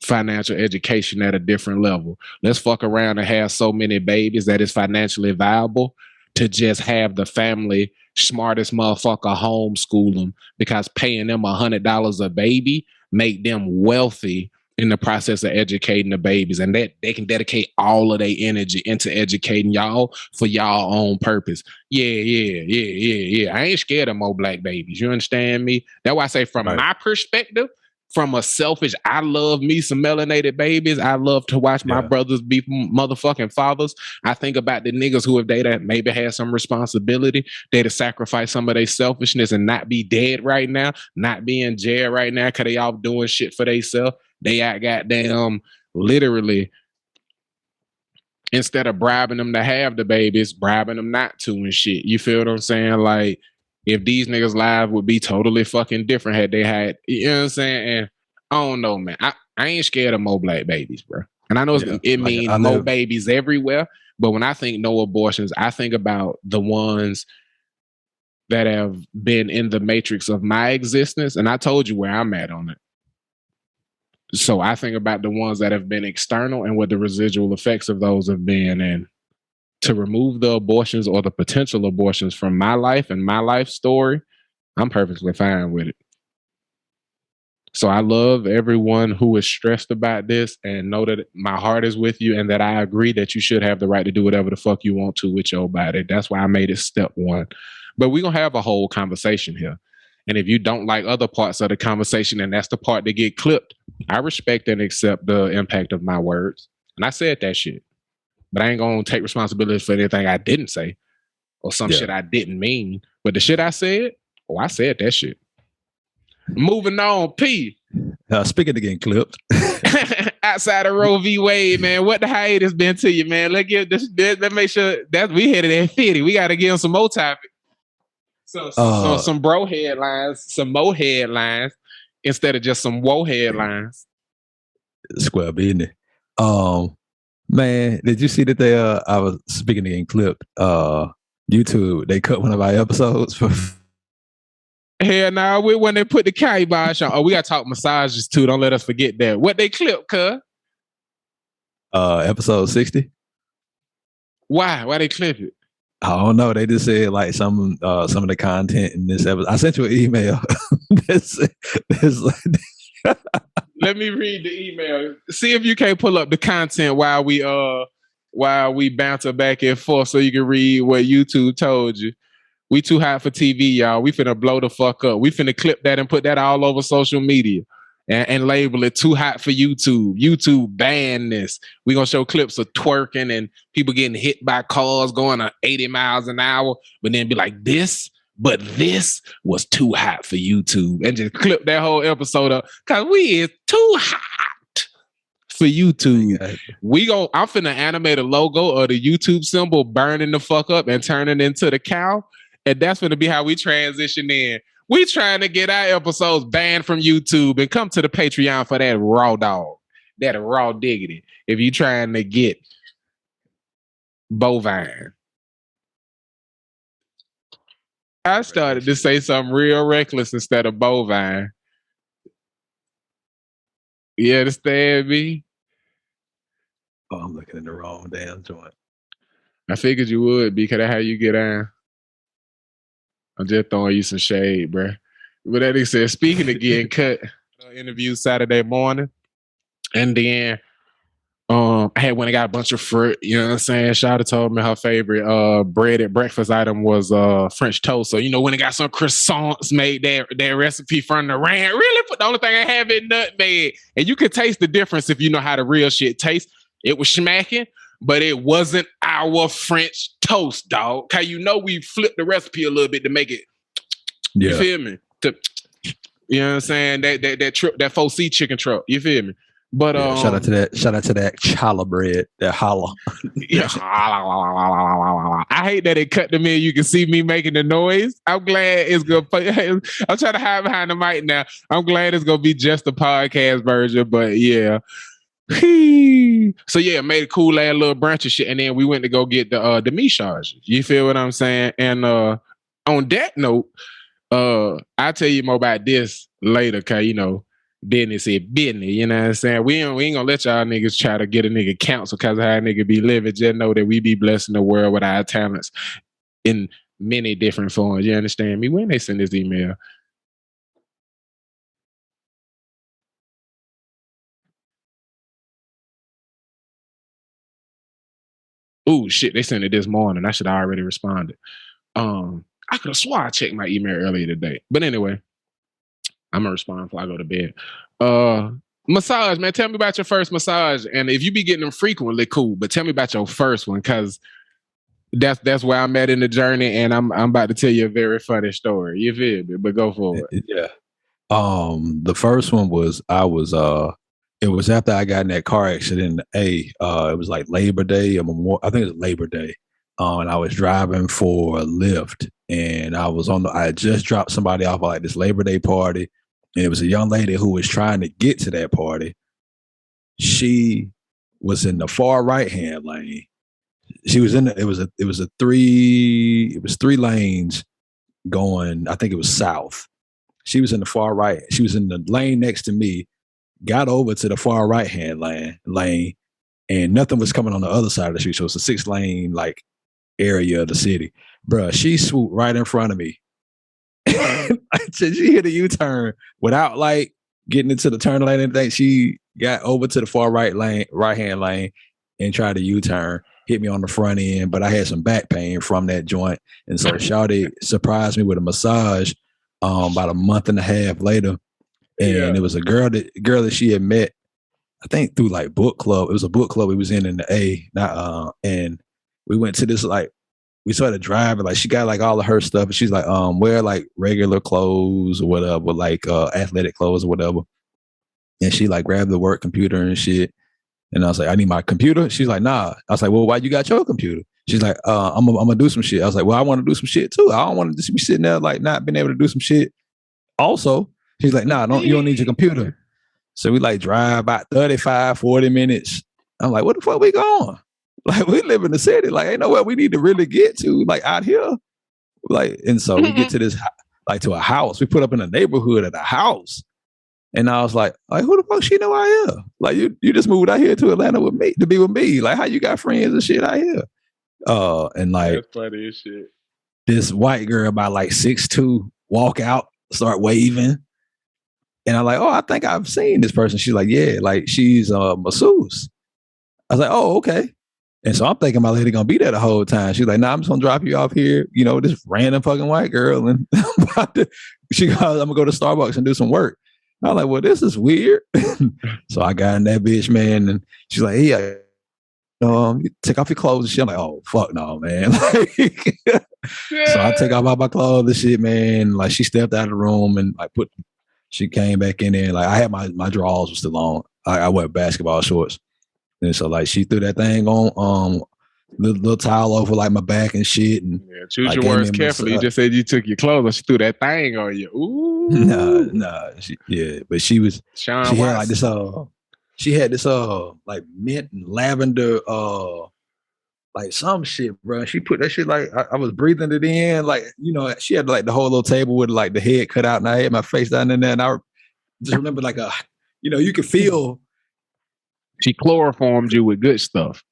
financial education at a different level. Let's fuck around and have so many babies that it's financially viable to just have the family smartest motherfucker homeschool them, because paying them $100 a baby make them wealthy in the process of educating the babies, and that they can dedicate all of their energy into educating y'all for y'all own purpose. Yeah. I ain't scared of more black babies. You understand me? That's why I say from my perspective, from a selfish, I love me some melanated babies. I love to watch my brothers be motherfucking fathers. I think about the niggas who, if they maybe had some responsibility, they'd have sacrificed some of their selfishness and not be dead right now, not be in jail right now because they all doing shit for themselves. They out goddamn literally, instead of bribing them to have the babies, bribing them not to and shit. You feel what I'm saying? Like, if these niggas' lives would be totally fucking different had they had, you know what I'm saying? And I don't know, man. I ain't scared of more black babies, bro. And I know it means more babies everywhere, but when I think no abortions, I think about the ones that have been in the matrix of my existence. And I told you where I'm at on it. So I think about the ones that have been external and what the residual effects of those have been. And to remove the abortions or the potential abortions from my life and my life story, I'm perfectly fine with it. So I love everyone who is stressed about this and know that my heart is with you and that I agree that you should have the right to do whatever the fuck you want to with your body. That's why I made it step 1. But we're gonna have a whole conversation here. And if you don't like other parts of the conversation, and that's the part that get clipped, I respect and accept the impact of my words. And I said that shit. But I ain't gonna take responsibility for anything I didn't say or some shit I didn't mean. But the shit I said, I said that shit. Moving on, P. Speaking of getting clipped. Outside of Roe v. Wade, man, what the hiatus been to you, man? Let's make sure that we headed at 50. We got to give them some more topics. Some bro headlines, some mo headlines, instead of just some woe headlines. Square business. Man, did you see that they I was speaking of getting clipped, YouTube, they cut one of our episodes for hell nah, when they put the kibosh on. Oh, we gotta talk massages too. Don't let us forget that. What they clipped, cuz? Episode 60. Why they clip it? I don't know. They just said like some of the content in this episode. I sent you an email. Let me read the email. See if you can't pull up the content while we banter back and forth so you can read what YouTube told you. We too hot for TV, y'all. We finna blow the fuck up. We finna clip that and put that all over social media and label it too hot for YouTube. YouTube ban this. We gonna show clips of twerking and people getting hit by cars going at 80 miles an hour, but then be like, this was too hot for YouTube, and just clip that whole episode up because we is too hot for YouTube. I'm finna animate a logo of the YouTube symbol burning the fuck up and turning into the cow, and that's gonna be how we transition in. We trying to get our episodes banned from YouTube and come to the Patreon for that raw dog, that raw diggity. If you trying to get bovine. I started to say something real reckless instead of bovine. You understand me? Oh, I'm looking in the wrong damn joint. I figured you would, because that's how you get on. I'm just throwing you some shade, bro. But that nigga said, speaking of getting cut, interview Saturday morning, and then I had went and got a bunch of fruit. You know what I'm saying? Shada told me her favorite bread at breakfast item was French toast. So, when it got some croissants, made that recipe from the ranch. Really? But the only thing I have is nutmeg. And you could taste the difference if you know how the real shit tastes. It was smacking, but it wasn't our French toast, dog. How we flipped the recipe a little bit to make it. Yeah. You feel me? You know what I'm saying? That 4C chicken truck. You feel me? But shout out to that challah bread, that challah. Yeah. I hate that it cut to me. You can see me making the noise. I'm glad it's gonna. I'm trying to hide behind the mic now. I'm glad it's gonna be just a podcast version. But yeah. So yeah, made a cool ass little brunch and shit, and then we went to go get the meat charges. You feel what I'm saying? And on that note, I'll tell you more about this later, cause business is business. You know what I'm saying? We ain't gonna let y'all niggas try to get a nigga counsel because of how a nigga be living. Just know that we be blessing the world with our talents in many different forms. You understand me? When they send this email. Oh shit, they sent it this morning. I should have already responded. I could have swore I checked my email earlier today. But anyway, I'm gonna respond before I go to bed. Massage, man. Tell me about your first massage. And if you be getting them frequently, cool. But tell me about your first one, because that's where I'm at in the journey, and I'm about to tell you a very funny story. You feel me? But go for it. Yeah. The first one was it was after I got in that car accident. It was like Labor Day, I think it was Labor Day. And I was driving for a Lyft, and I had just dropped somebody off at like this Labor Day party, and it was a young lady who was trying to get to that party. She was in the far right hand lane. She was in it was three lanes going, I think it was south. She was in the far right. She was in the lane next to me, got over to the far right hand lane, and nothing was coming on the other side of the street. So it's a 6-lane like area of the city. Bruh, she swooped right in front of me. She hit a U-turn without like getting into the turn lane and anything. She got over to the far right hand lane and tried to U-turn. hit me on the front end, but I had some back pain from that joint. And so Shawty surprised me with a massage about a month and a half later. And it was a girl that she had met, I think through like book club. It was a book club we was in the A. And we went to this, like, we started driving, like she got like all of her stuff. And she's like, wear like regular clothes or whatever, like athletic clothes or whatever. And she like grabbed the work computer and shit. And I was like, I need my computer. She's like, nah. I was like, well, why you got your computer? She's like, I'm gonna do some shit. I was like, well, I want to do some shit too. I don't want to just be sitting there like not being able to do some shit. Also, she's like, nah, you don't need your computer. So we like drive about 35, 40 minutes. I'm like, what the fuck we going? Like, we live in the city. Like, ain't nowhere we need to really get to, like out here. Like, and so we get to this, like to a house. We put up in a neighborhood at a house. And I was like, who the fuck she know I am? Like, you just moved out here to Atlanta with me to be with me. Like, how you got friends and shit out here? And like, that's funny as shit. This white girl about like 6'2" walk out, start waving. And I'm like, oh, I think I've seen this person. She's like, yeah, like she's a masseuse. I was like, oh, okay. And so I'm thinking my lady gonna be there the whole time. She's like, nah, I'm just gonna drop you off here, you know, this random fucking white girl. And she goes, I'm gonna go to Starbucks and do some work. I was like, well, this is weird. So I got in that bitch, man, and she's like, hey, you take off your clothes and shit. I'm like, oh, fuck no, man. So I take off all my clothes and shit, man. Like, she stepped out of the room and like she came back in there. Like, I had my drawers were still on. I wear basketball shorts. And so like she threw that thing on, little towel over like my back and shit. And choose your words carefully. You just said you took your clothes, but she threw that thing on you. Ooh. Nah. But she had this like mint and lavender like some shit, bro. She put that shit like I was breathing it in, like, you know, she had like the whole little table with like the head cut out, and I had my face down in there, and I just remember like you could feel. She chloroformed you with good stuff.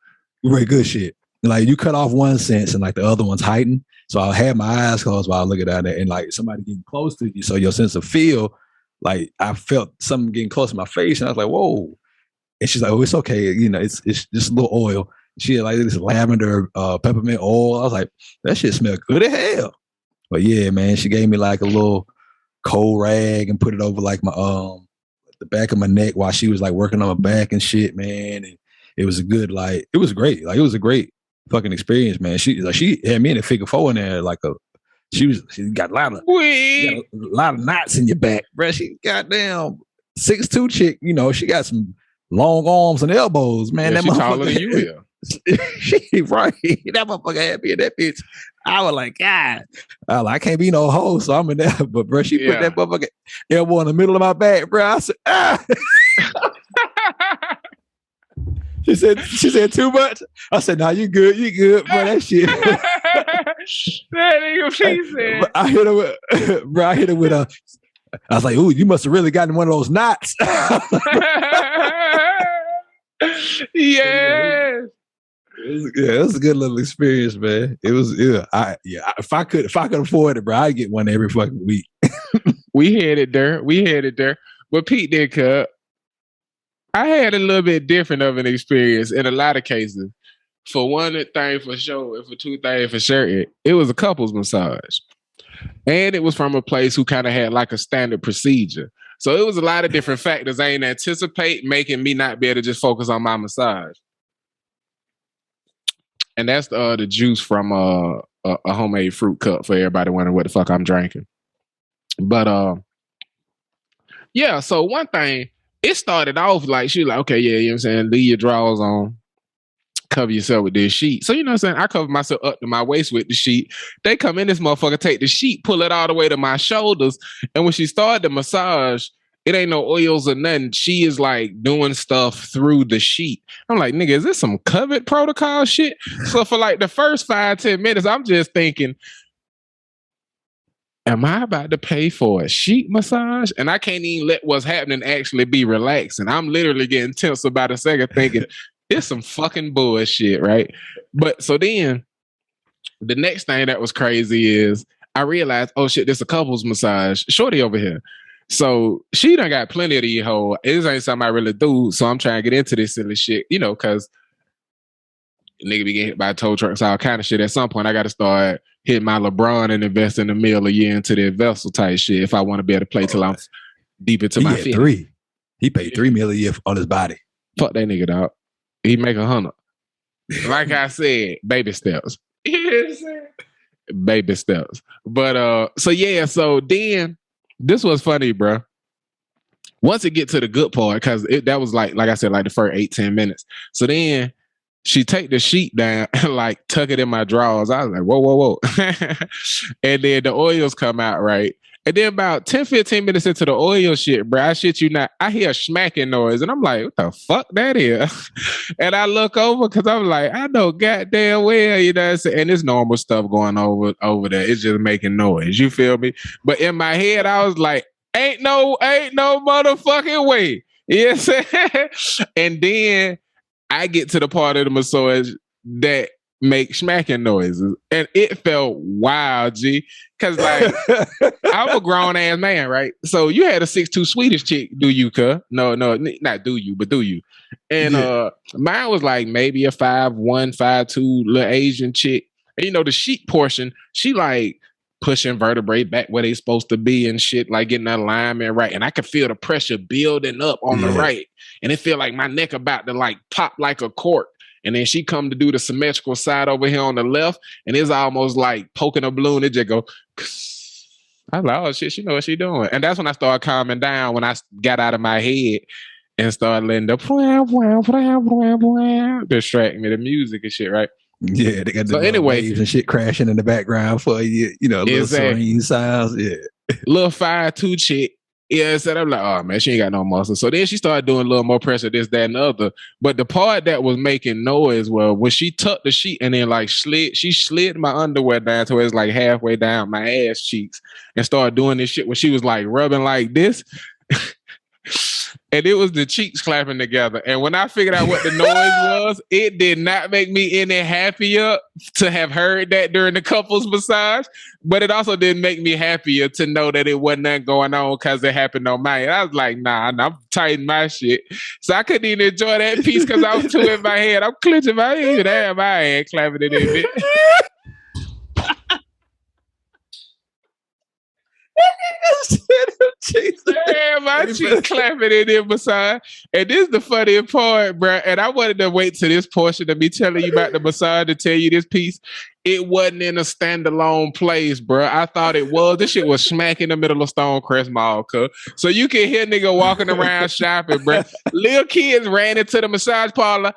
Very good shit. Like, you cut off one sense and like the other one's heightened. So I had my eyes closed while I look at that, and like somebody getting close to you. So your sense of feel, like I felt something getting close to my face, and I was like, whoa. And she's like, oh, it's okay. You know, it's just a little oil. She had like this lavender peppermint oil. I was like, that shit smelled good as hell. But yeah, man, she gave me like a little cold rag and put it over like my the back of my neck while she was like working on my back and shit, man. And it was it was great. Like, it was a great fucking experience, man. She had me in a figure four in there, like she got a lot of knots in your back, bro. She goddamn 6'2" chick, you know, she got some long arms and elbows, man. Yeah, that motherfucker taller than you, yeah. She right. That motherfucker had me in that bitch. I was like, God, I can't be no hoe, so I'm in there. But bro, she put that motherfucker elbow in the middle of my back, bro. I said, ah. She said too much. I said, nah, you good, bro. That shit. That nigga she said. I hit her with a. I was like, ooh, you must have really gotten one of those knots. Yes. It was a good little experience, man. It was, if I could afford it, bro, I'd get one every fucking week. We headed there. But Pete did cut. I had a little bit different of an experience in a lot of cases. For one thing for sure, and for two things for sure, it was a couples massage. And it was from a place who kind of had like a standard procedure. So it was a lot of different factors I ain't anticipate making me not be able to just focus on my massage. And that's the juice from a homemade fruit cup for everybody wondering what the fuck I'm drinking. But yeah, so one thing, it started off like, she was like, okay, yeah, you know what I'm saying? Leave your drawers on. Cover yourself with this sheet. So, you know what I'm saying? I cover myself up to my waist with the sheet. They come in this motherfucker, take the sheet, pull it all the way to my shoulders. And when she started the massage, it ain't no oils or nothing. She is like doing stuff through the sheet. I'm like, nigga, is this some COVID protocol shit? So for like the first 5-10 minutes, I'm just thinking, am I about to pay for a sheet massage? And I can't even let what's happening actually be relaxing. I'm literally getting tense about a second thinking, it's some fucking bullshit, right? But so then the next thing that was crazy is I realized, oh shit, this a couples massage. Shorty over here. So she done got plenty of these hoes. This ain't something I really do. So I'm trying to get into this silly shit, you know, because nigga be getting hit by tow trucks, all kind of shit. At some point, I got to start hitting my LeBron and invest in $1 million a year into the vessel type shit if I want to be able to play till I'm deep into my 50s. 3. He paid $3 million a year on his body. Fuck that nigga, dog. He make 100. Like I said, baby steps. You know what I'm saying? Baby steps. But so then this was funny, bro. Once it get to the good part, because that was like I said, like the first 8-10 minutes. So then she take the sheet down and like tuck it in my drawers. I was like, whoa. And then the oils come out, right? And then about 10-15 minutes into the oil shit, bro, I shit you not, I hear a smacking noise. And I'm like, what the fuck that is? And I look over because I'm like, I know goddamn well, you know what I'm saying? And it's normal stuff going over there. It's just making noise. You feel me? But in my head, I was like, ain't no motherfucking way. You know what I'm saying? And then I get to the part of the massage that make smacking noises, and it felt wild, G. Cause like I'm a grown ass man, right? So you had a 6'2" Swedish chick, do you, cuh? No, not do you, but do you? And mine was like maybe a 5'1", 5'2" little Asian chick. And you know, the sheet portion, she like pushing vertebrae back where they supposed to be and shit, like getting that alignment right. And I could feel the pressure building up on the right, and it feel like my neck about to like pop like a cork. And then she come to do the symmetrical side over here on the left, and it's almost like poking a balloon. It just go, I was like, oh shit, she know what she doing. And that's when I started calming down, when I got out of my head and started letting the distract me, the music and shit, right? Yeah, they got the waves and shit crashing in the background for you, you know, little serene sounds. Yeah. Little 5'2" chick. Yeah, so I'm like, oh man, she ain't got no muscle. So then she started doing a little more pressure, this, that, and the other. But the part that was making noise was when she tucked the sheet and then like she slid my underwear down to where it's like halfway down my ass cheeks and started doing this shit when she was like rubbing like this. And it was the cheeks clapping together. And when I figured out what the noise was, it did not make me any happier to have heard that during the couples massage, but it also didn't make me happier to know that it wasn't nothing going on because it happened on mine. I was like, nah, I'm tightening my shit. So I couldn't even enjoy that piece because I was too in my head. I'm clenching my head, damn, my head clapping it in it. Damn, my cheek clapping in there massage. And this is the funny part, bro. And I wanted to wait to this portion of me telling you about the massage to tell you this piece. It wasn't in a standalone place, bro. I thought it was. This shit was smack in the middle of Stonecrest Mall, cuz. So you can hear nigga walking around shopping, bro. Little kids ran into the massage parlor.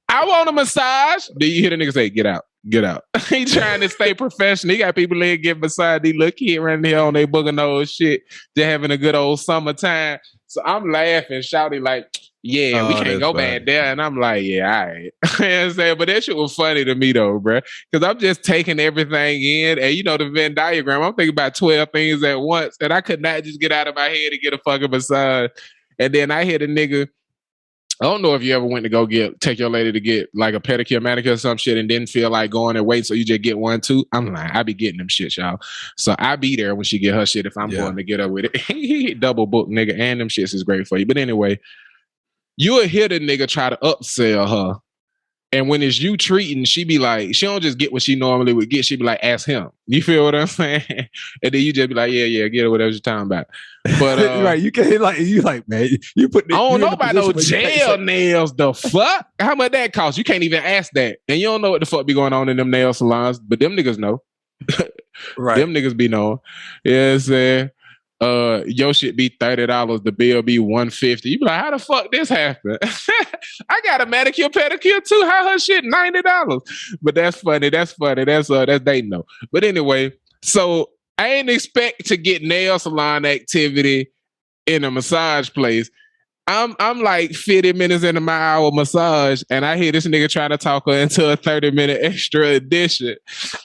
I want a massage. Do you hear the nigga say, get out? Get out. He trying to stay professional. He got people in getting beside these little kids running here on their booger nose shit. They're having a good old summertime. So I'm laughing, shouting like, yeah, we can't go back there. And I'm like, yeah, all right. You know what I'm saying? But that shit was funny to me though, bro. Because I'm just taking everything in. And you know the Venn diagram, I'm thinking about 12 things at once. And I could not just get out of my head and get a fucking massage. And then I hear the nigga, I don't know if you ever went to go take your lady to get like a pedicure, manicure or some shit and didn't feel like going and wait, so you just get one too. I'm like, I be getting them shits, y'all. So I be there when she get her shit if I'm going to get her with it. Double book, nigga, and them shits is great for you. But anyway, you'll hear the nigga try to upsell her. And when it's you treating, she be like, she don't just get what she normally would get. She be like, ask him. You feel what I'm saying? And then you just be like, yeah, get her whatever you're talking about. But right, you can't like, man, you put. I don't know about no gel nails. The fuck? How much that cost? You can't even ask that, and you don't know what the fuck be going on in them nail salons. But them niggas know. Right, them niggas be knowing. Yeah, I'm saying. Your shit be $30, the bill be $150. You be like, how the fuck this happened? I got a manicure pedicure too. How her shit $90? But that's funny. That's dating though. But anyway, so I ain't expect to get nail salon activity in a massage place. I'm like 50 minutes into my hour massage, and I hear this nigga trying to talk her into a 30-minute extra edition.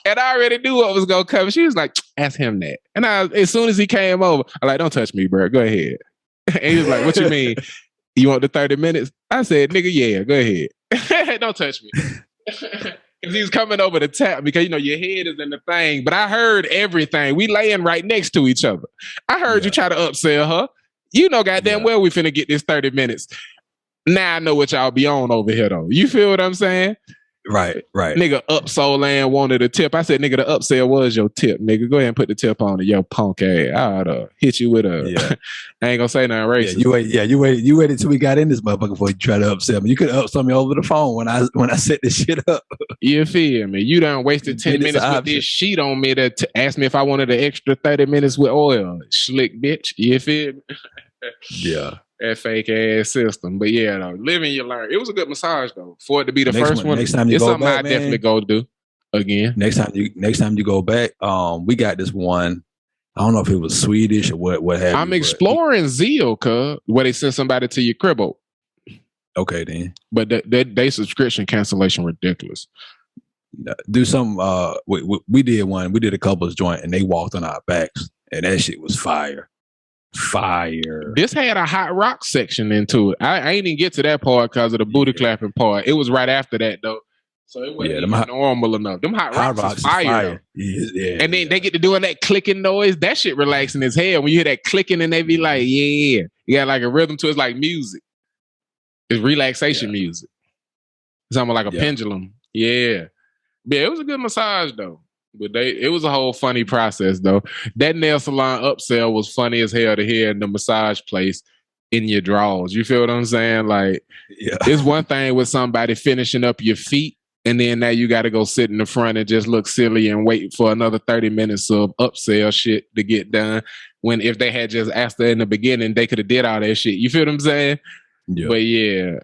And I already knew what was gonna come. She was like, ask him that. And as soon as he came over, I'm like, don't touch me, bro. Go ahead. And he was like, what you mean? You want the 30 minutes? I said, nigga, yeah, go ahead. Don't touch me. Because he was coming over to tap because, you know, your head is in the thing. But I heard everything. We laying right next to each other. I heard you try to upsell her. You know goddamn well we finna get this 30 minutes. Now I know what y'all be on over here, though. You feel what I'm saying? Right. Nigga, Upsell land wanted a tip. I said, nigga, the upsell was your tip, nigga. Go ahead and put the tip on it, yo punk ass. I'd hit you with a. Yeah. I ain't gonna say nothing racist. You waited till we got in this motherfucker before you try to upsell me. You could have upsell me over the phone when I set this shit up. You feel me? You done wasted 10 minutes with this sheet on me to ask me if I wanted an extra 30 minutes with oil. Slick bitch. You feel me? Yeah. That fake ass system. But yeah, though, live and you learn. It was a good massage though. For it to be the first one. Next time you it's go something back, I definitely go do again. Next time you go back, we got this one. I don't know if it was Swedish or what have you. I'm exploring Zeal, cuz where they send somebody to your crib. Okay, then. But they subscription cancellation ridiculous. Do some. We did one. We did a couples joint, and they walked on our backs, and that shit was fire. This had a hot rock section into it. I ain't even get to that part because of the booty clapping part. It was right after that though, so it wasn't even normal enough. Them hot rocks is fire. Yeah. And then they get to doing that clicking noise. That shit relaxing as hell. When you hear that clicking, and they be like, "Yeah, you got like a rhythm to it. It's like music. It's relaxation music. It's almost like a pendulum. Yeah, it was a good massage though. But it was a whole funny process though. That nail salon upsell was funny as hell to hear in the massage place in your drawers. You feel what I'm saying? Like, it's one thing with somebody finishing up your feet, and then now you got to go sit in the front and just look silly and wait for another 30 minutes of upsell shit to get done. When if they had just asked her in the beginning, they could have did all that shit. You feel what I'm saying? Yeah. But yeah.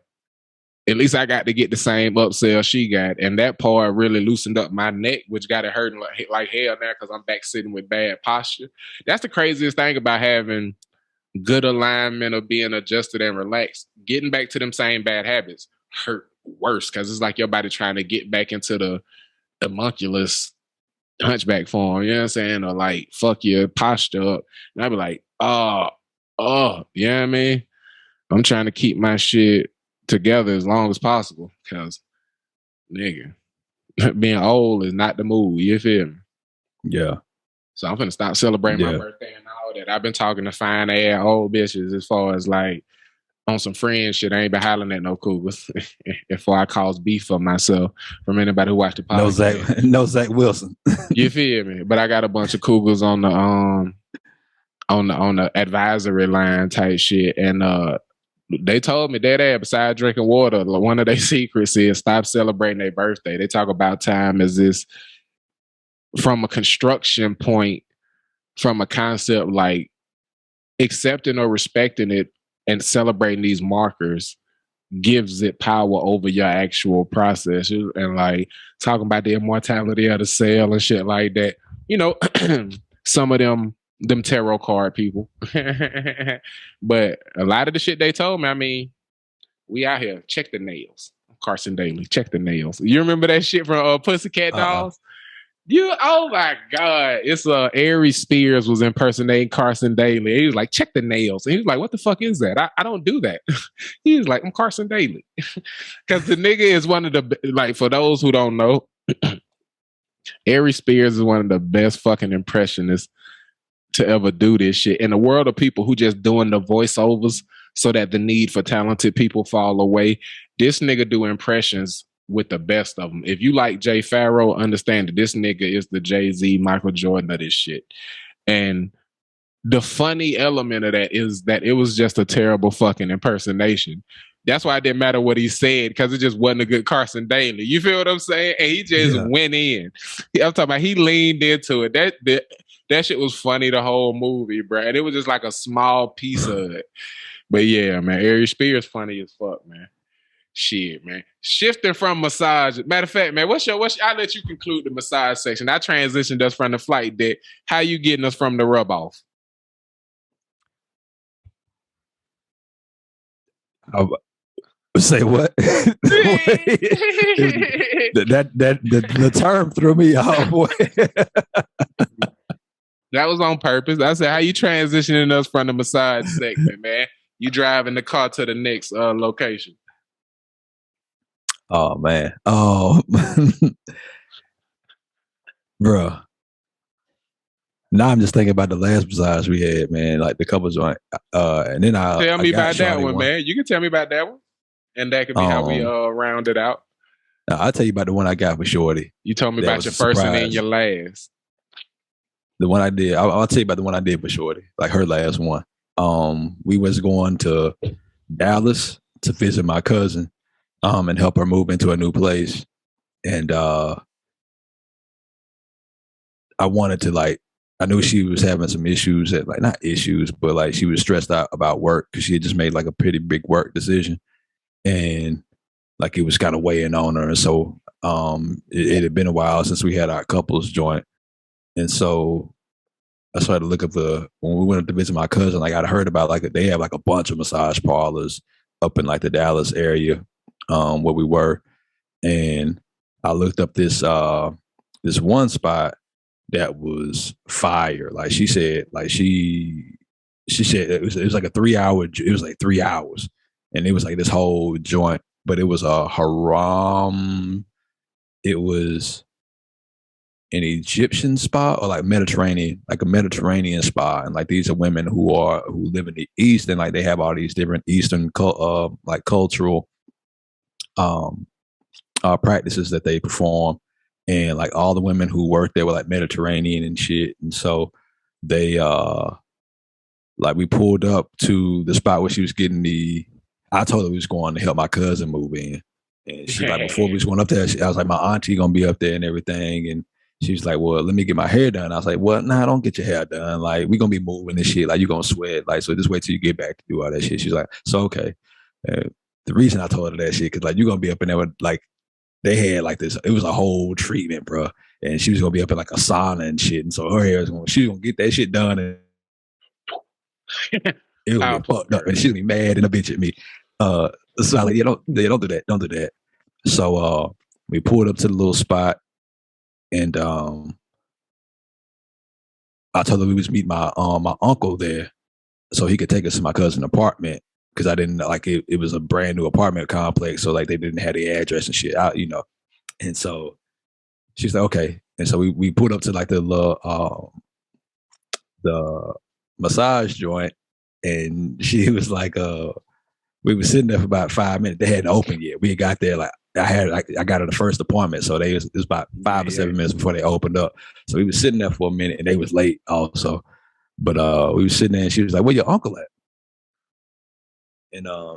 At least I got to get the same upsell she got. And that part really loosened up my neck, which got it hurting like hell now because I'm back sitting with bad posture. That's the craziest thing about having good alignment of being adjusted and relaxed. Getting back to them same bad habits hurt worse because it's like your body trying to get back into the homunculus hunchback form, you know what I'm saying? Or like, fuck your posture up. And I'd be like, you know what I mean? I'm trying to keep my shit together as long as possible because nigga, being old is not the move. You feel me? Yeah. So I'm gonna stop celebrating my birthday and all that. I've been talking to fine ass old bitches as far as like on some friend shit. I ain't been hollering at no cougars before I cause beef for myself from anybody who watched the podcast. No Zach Wilson. You feel me? But I got a bunch of cougars on the advisory line type shit, and they told me that besides drinking water, one of their secrets is stop celebrating their birthday. They talk about time as this from a construction point, from a concept like accepting or respecting it and celebrating these markers gives it power over your actual process. And like talking about the immortality of the cell and shit like that. You know, some of them tarot card people. But a lot of the shit they told me, I mean, we out here. Check the nails. Carson Daly. Check the nails. You remember that shit from Pussycat Dolls? Oh my God. It's Aries Spears was impersonating Carson Daly. He was like, check the nails. And he was like, what the fuck is that? I don't do that. He was like, I'm Carson Daly. Because the nigga is one of the, like, for those who don't know, Aries Spears is one of the best fucking impressionists to ever do this shit. In a world of people who just doing the voiceovers so that the need for talented people fall away, this nigga do impressions with the best of them. If you like Jay Farrow, understand that this nigga is the Jay-Z, Michael Jordan of this shit. And the funny element of that is that it was just a terrible fucking impersonation. That's why it didn't matter what he said, because it just wasn't a good Carson Daly. You feel what I'm saying? And he just went in. I'm talking about he leaned into it. That shit was funny the whole movie, bro. And it was just like a small piece of it. But yeah, man, Aries Spears funny as fuck, man. Shit, man. Shifting from massage. Matter of fact, man, I'll let you conclude the massage section. I transitioned us from the flight deck. How you getting us from the rub off? Say what? The term threw me off. That was on purpose. I said, how you transitioning us from the massage segment, man? You driving the car to the next location. Oh, man. Oh, bro. Now I'm just thinking about the last massage we had, man, like the couple joint. And then tell me about that one, man. You can tell me about that one. And that could be how we round it out. I'll tell you about the one I got for Shorty. You told me about your first and then your last. The one I did, I'll tell you about the one I did for Shorty, like her last one. We was going to Dallas to visit my cousin, and help her move into a new place. And I wanted to, like, I knew she was having some issues that, like, not issues, but like she was stressed out about work because she had just made like a pretty big work decision, and like it was kind of weighing on her. And so it had been a while since we had our couples joint, and so I started to look at when we went to visit my cousin, like I'd heard about like they have like a bunch of massage parlors up in like the Dallas area, where we were, and I looked up this one spot that was fire. Like she said it was like a 3 hour. It was like 3 hours, and it was like this whole joint. But it was a haram. It was an Egyptian spa or like Mediterranean, like a Mediterranean spa, and like these are women who live in the East, and like they have all these different Eastern like cultural practices that they perform. And like all the women who worked there were like Mediterranean and shit. And so they like we pulled up to the spot where she was getting I told her we was going to help my cousin move in. And she like, before we was going up there, I was like, my auntie gonna be up there and everything. And she was like, well, let me get my hair done. I was like, well, nah, don't get your hair done. Like, we gonna be moving this shit. Like, you gonna sweat. Like, so just wait till you get back to do all that shit. She's like, so okay. The reason I told her that shit, cause like you gonna be up in there with like, they had like this, it was a whole treatment, bro. And she was gonna be up in like a sauna and shit. And so her hair was she was gonna get that shit done, and it was get fucked up, and she's gonna be mad and a bitch at me. So I like, don't do that. Don't do that. So we pulled up to the little spot, and I told her we was meet my uncle there, so he could take us to my cousin's apartment. Because I didn't like it. It was a brand new apartment complex, so like they didn't have the address and shit out, And so she's like, okay. And so we pulled up to like the massage joint, and she was like, we were sitting there for about 5 minutes. They hadn't opened yet. We got there like I got the first appointment, so it was about 5 or 7 minutes before they opened up. So we were sitting there for a minute, and they was late also. But we were sitting there, and she was like, "Where your uncle at?" And I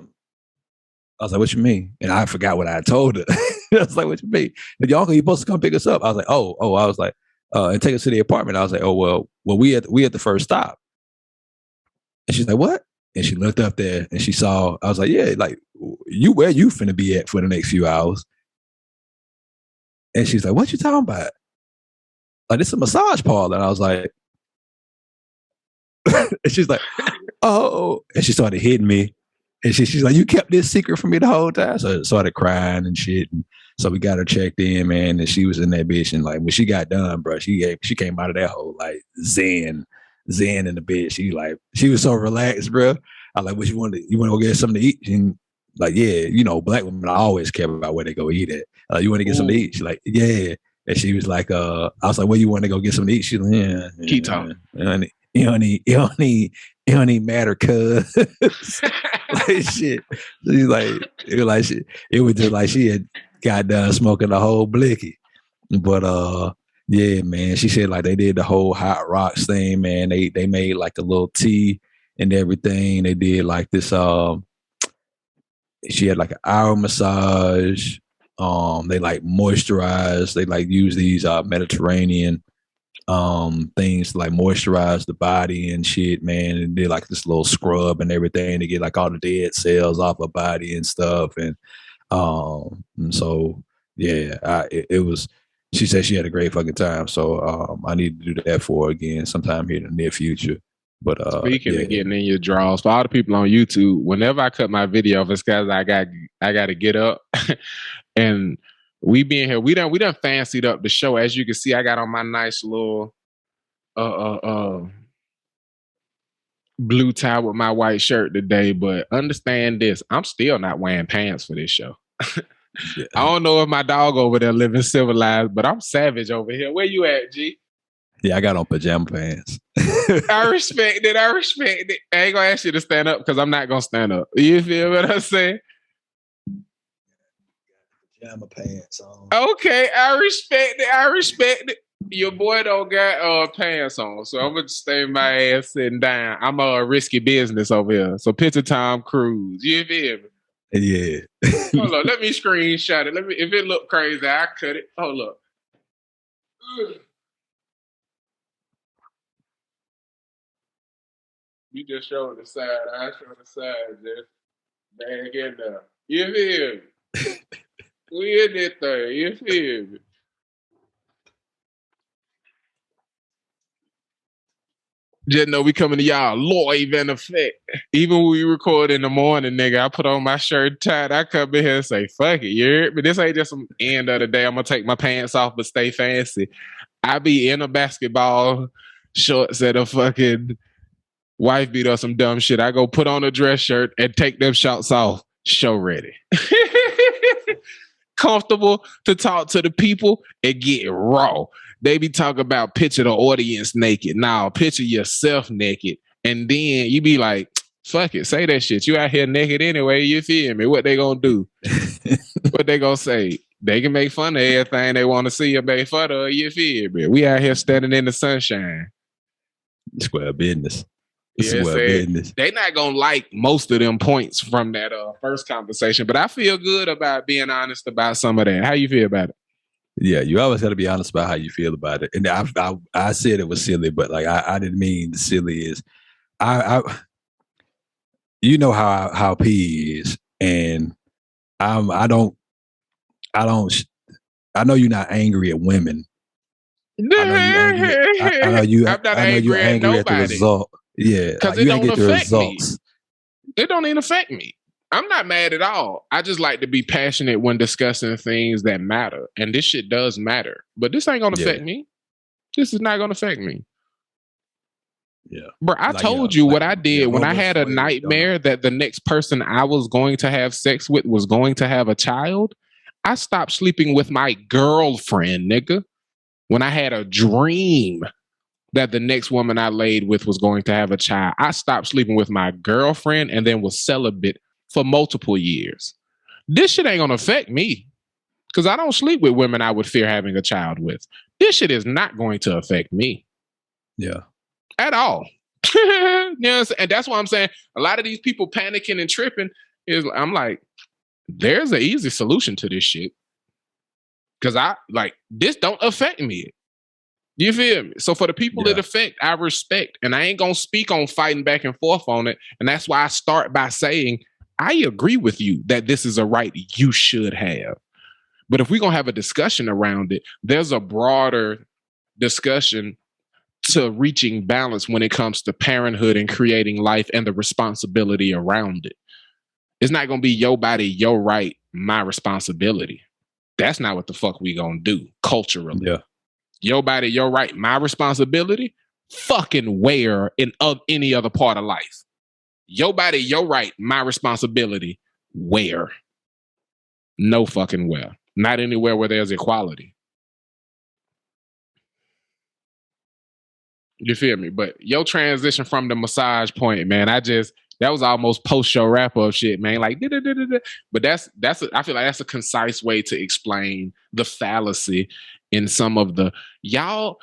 was like, "What you mean?" And I forgot what I told her. I was like, "What you mean?" And your uncle, you supposed to come pick us up. I was like, "Oh." I was like, and take us to the apartment. I was like, "Oh, well, we at the first stop." And she's like, "What?" And she looked up there and she saw. I was like, "Yeah, like where you finna be at for the next few hours?" And she's like, "What you talking about?" Like, this is a massage parlor. And I was like, and she's like, "Oh," and she started hitting me. And she's like, "You kept this secret from me the whole time." So I started crying and shit. And so we got her checked in, man. And she was in that bitch. And like when she got done, bro, she came out of that whole like zen in the bed. She was so relaxed, bro. I like, "What you want to go get something to eat?" And like, "Yeah, black women always care about where they go eat at. You want to get something to eat?" She's like, "Yeah." And she was like, I was like, "Where you want to go get something to eat?" She's like, "Yeah." Keep talking. It don't even matter, cuz. Like shit. She's like, it was like shit. It was just like she had got done smoking the whole blicky. But yeah, man. She said like they did the whole hot rocks thing, man. They made like a little tea and everything. They did like this. She had like an hour massage. They like moisturized. They like use these Mediterranean things to like moisturize the body and shit, man. And did like this little scrub and everything to get like all the dead cells off her body and stuff. And so yeah, it was. She said she had a great fucking time. So I need to do that for her again sometime here in the near future. But speaking of getting in your draws, for all the people on YouTube, whenever I cut my video, it's because I got to get up and we being here, we done fancied up the show. As you can see, I got on my nice little blue tie with my white shirt today. But understand this, I'm still not wearing pants for this show. Yeah. I don't know if my dog over there living civilized, but I'm savage over here. Where you at, G? Yeah, I got on pajama pants. I respect it. I ain't gonna ask you to stand up because I'm not gonna stand up. You feel what I'm saying? pajama pants on. Okay, I respect it. I respect it. Your boy don't got pants on, so I'm gonna stay my ass sitting down. I'm a risky business over here. So picture Tom Cruise. You feel me? Yeah. Hold on, let me screenshot it. If it look crazy, I cut it. Hold up. You just showed the side. I show the side, just back in there. You feel me? We in that thing. You feel me? Just know we coming to y'all live in effect. Even when we record in the morning, nigga, I put on my shirt tight. I come in here and say, fuck it, you heard? But this ain't just some end of the day. I'm going to take my pants off but stay fancy. I be in a basketball shorts and a fucking wife beat or some dumb shit. I go put on a dress shirt and take them shorts off. Show ready. Comfortable to talk to the people and get raw. They be talking about picture the audience naked. Now picture yourself naked. And then you be like, fuck it, say that shit. You out here naked anyway, you feel me? What they gonna do? What they gonna say? They can make fun of everything they want to see or make fun of, you feel me? We out here standing in the sunshine. Square business. Yeah, they not gonna like most of them points from that first conversation, but I feel good about being honest about some of that. How you feel about it? Yeah, you always got to be honest about how you feel about it. And I said it was silly, but like I didn't mean silly is I you know how P is, and I know you're not angry at women. I know you're angry at the result. Yeah, because it don't affect me. It don't even affect me. I'm not mad at all. I just like to be passionate when discussing things that matter. And this shit does matter. But this ain't going to affect me. This is not going to affect me. Yeah. Bro, I told you what I did when I had a nightmare that the next person I was going to have sex with was going to have a child. I stopped sleeping with my girlfriend, nigga. When I had a dream that the next woman I laid with was going to have a child, I stopped sleeping with my girlfriend and then was celibate for multiple years. This shit ain't gonna affect me because I don't sleep with women I would fear having a child with. This shit is not going to affect me. Yeah. At all. You know, and that's why I'm saying a lot of these people panicking and tripping is, I'm like, there's an easy solution to this shit. Because this don't affect me. You feel me? So for the people it affect, I respect. And I ain't gonna speak on fighting back and forth on it. And that's why I start by saying, I agree with you that this is a right you should have. But if we're going to have a discussion around it, there's a broader discussion to reaching balance when it comes to parenthood and creating life and the responsibility around it. It's not going to be your body, your right, my responsibility. That's not what the fuck we going to do culturally. Yeah. Your body, your right, my responsibility. Fucking where in any other part of life? Your body, your right, my responsibility. Where? No fucking where. Not anywhere where there's equality. You feel me? But your transition from the massage point, man, that was almost post-show wrap-up shit, man. Like, but I feel like that's a concise way to explain the fallacy in some of the y'all.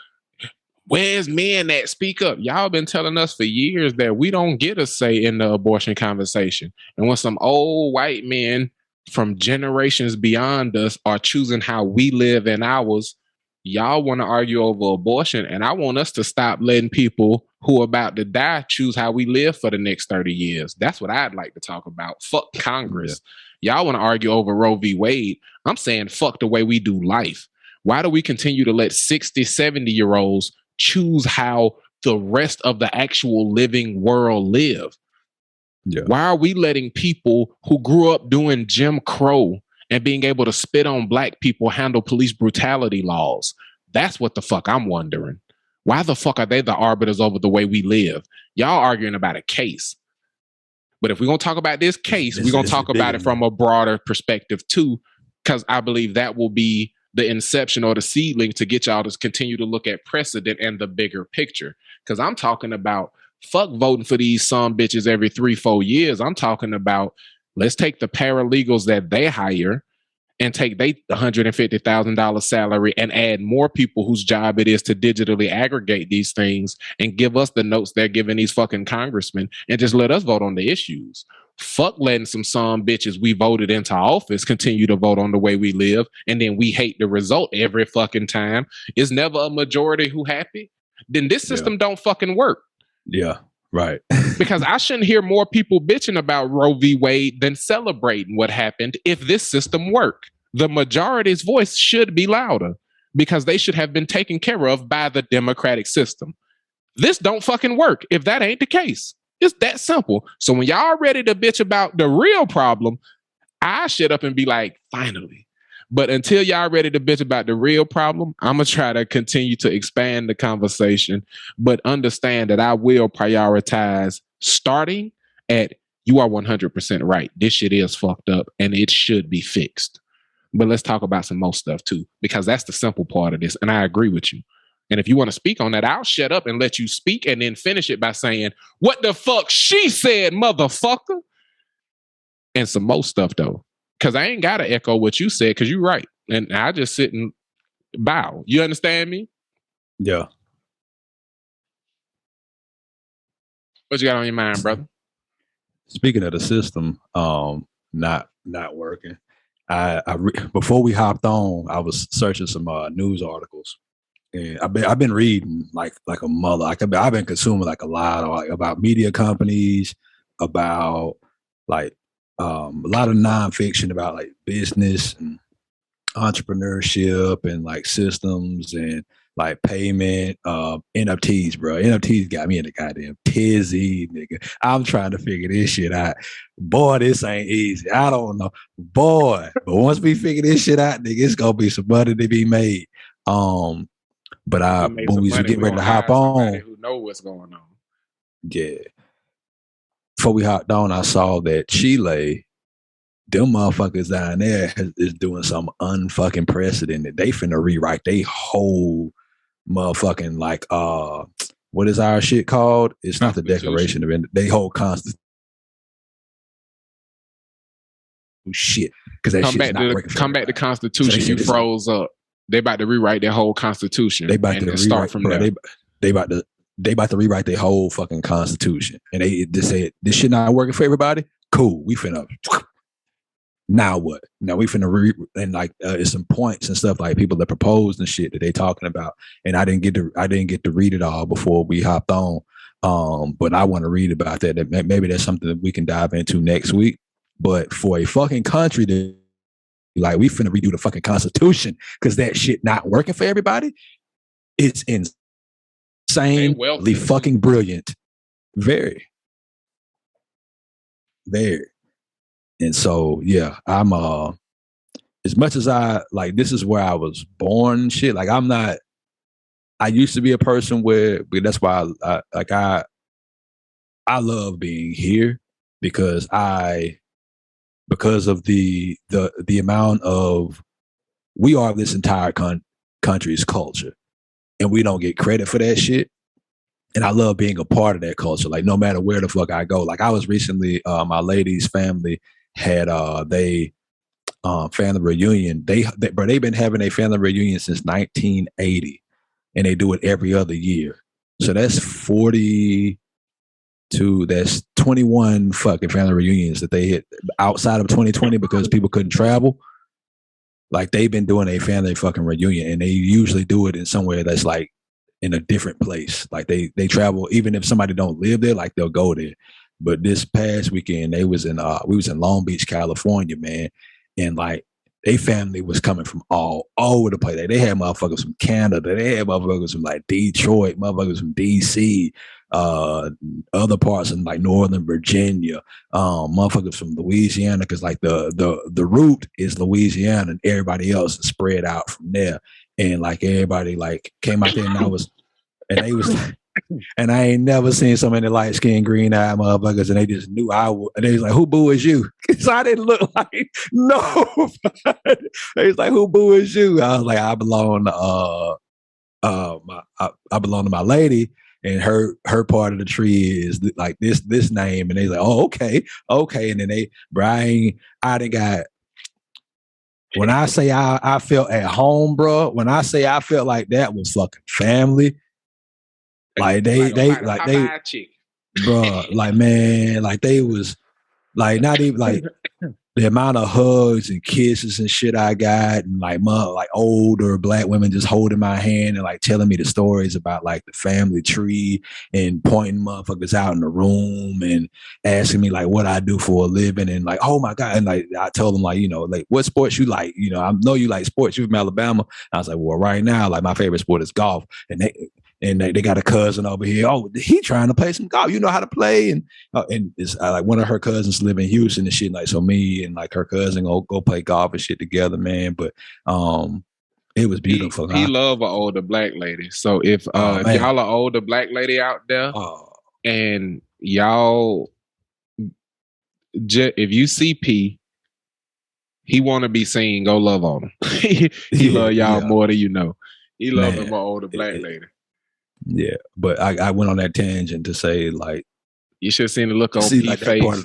Where's men that speak up? Y'all been telling us for years that we don't get a say in the abortion conversation. And when some old white men from generations beyond us are choosing how we live in ours, y'all want to argue over abortion. And I want us to stop letting people who are about to die choose how we live for the next 30 years. That's what I'd like to talk about. Fuck Congress. Yeah. Y'all want to argue over Roe v. Wade. I'm saying fuck the way we do life. Why do we continue to let 60, 70-year-olds choose how the rest of the actual living world live? Yeah. Why are we letting people who grew up doing Jim Crow and being able to spit on black people handle police brutality laws? That's what the fuck I'm wondering. Why the fuck are they the arbiters over the way we live? Y'all arguing about a case. But if we're going to talk about this case, we're going to talk about it from a broader perspective too, because I believe that will be the inception or the seedling to get y'all to continue to look at precedent and the bigger picture. Because I'm talking about fuck voting for these some bitches every 3-4 years. I'm talking about let's take the paralegals that they hire and take their $150,000 salary and add more people whose job it is to digitally aggregate these things and give us the notes they're giving these fucking congressmen and just let us vote on the issues. Fuck letting some bitches we voted into office continue to vote on the way we live, and then we hate the result every fucking time. It's never a majority who happy. Then this system don't fucking work. Yeah, right. Because I shouldn't hear more people bitching about Roe v. Wade than celebrating what happened if this system worked. The majority's voice should be louder because they should have been taken care of by the democratic system. This don't fucking work if that ain't the case. It's that simple. So when y'all ready to bitch about the real problem, I shut up and be like, finally. But until y'all ready to bitch about the real problem, I'm going to try to continue to expand the conversation, but understand that I will prioritize starting at, you are 100% right. This shit is fucked up and it should be fixed. But let's talk about some more stuff too, because that's the simple part of this. And I agree with you. And if you want to speak on that, I'll shut up and let you speak and then finish it by saying, what the fuck she said, motherfucker. And some more stuff though, because I ain't got to echo what you said because you're right. And I just sit and bow. You understand me? Yeah. What you got on your mind, brother? Speaking of the system, not working. Before we hopped on, I was searching some news articles, and I've been reading like a mother. I've been consuming like a lot of, about media companies, about like a lot of nonfiction about like business and entrepreneurship and like systems and like payment, NFTs, bro. NFTs got me in the goddamn tizzy, nigga. I'm trying to figure this shit out. Boy, this ain't easy. I don't know. Boy, but once we figure this shit out, nigga, it's gonna be some money to be made. But when we get ready to hop on, who know what's going on. Yeah. Before we hopped on, I saw that Chile, them motherfuckers down there is doing some unfucking precedented. They finna rewrite they whole motherfucking like what is our shit called? It's not the Declaration of Independence. They whole constitution. Shit, because that shit's not working. Come back to Constitution. You froze up. They about to rewrite their whole Constitution. They about to start from there. They about to rewrite their whole fucking Constitution, and they just said this shit not working for everybody. Cool, we finna. Now what? Now we finna and like it's some points and stuff like people that proposed and shit that they talking about, and I didn't get to read it all before we hopped on. But I want to read about that. Maybe that's something that we can dive into next week. But for a fucking country that like we finna redo the fucking Constitution because that shit not working for everybody, it's insanely fucking brilliant. Very. Very. And so, yeah, I'm as much as I like, this is where I was born and shit. Like, I used to be a person where, but that's why I love being here because of the amount of, we are this entire country's culture and we don't get credit for that shit. And I love being a part of that culture. Like, no matter where the fuck I go. Like, I was recently, my lady's family had family reunion. They've been having a family reunion since 1980, and they do it every other year. So that's 21 fucking family reunions that they hit outside of 2020 because people couldn't travel. Like, they've been doing a family fucking reunion, and they usually do it in somewhere that's like in a different place. Like they travel, even if somebody don't live there, like they'll go there. But this past weekend, we was in Long Beach, California, man. And like they family was coming from all over the place. Like, they had motherfuckers from Canada. They had motherfuckers from like Detroit, motherfuckers from DC, other parts in like Northern Virginia, motherfuckers from Louisiana. Cause like the root is Louisiana and everybody else is spread out from there. And like everybody like came out there and they was and I ain't never seen so many light skinned green eyed motherfuckers, and they just knew I would. And they was like, "Who boo is you?" Because I didn't look like no. They was like, "Who boo is you?" I was like, "I belong to I belong to my lady, and her part of the tree is like this name." And they like, "Oh, okay." And then I done got when I say I felt at home, bro, when I say I felt like that was fucking family, like they bro, like man, like they was like not even like the amount of hugs and kisses and shit I got, and like older black women just holding my hand and like telling me the stories about like the family tree and pointing motherfuckers out in the room and asking me like what I do for a living and like, oh my God. And like I told them like, like what sports you like? I know you like sports. You're from Alabama. I was like, well, right now, like my favorite sport is golf. And they got a cousin over here. Oh, he trying to play some golf. You know how to play, and it's like one of her cousins live in Houston and shit. Like so, me and like her cousin go play golf and shit together, man. But it was beautiful. He love an older black lady. So if y'all are older black lady out there, and y'all, if you see P, he want to be seen. Go love on him. he love y'all more than you know. He love an older black lady. Yeah, but I went on that tangent to say like you should have seen the look on P's face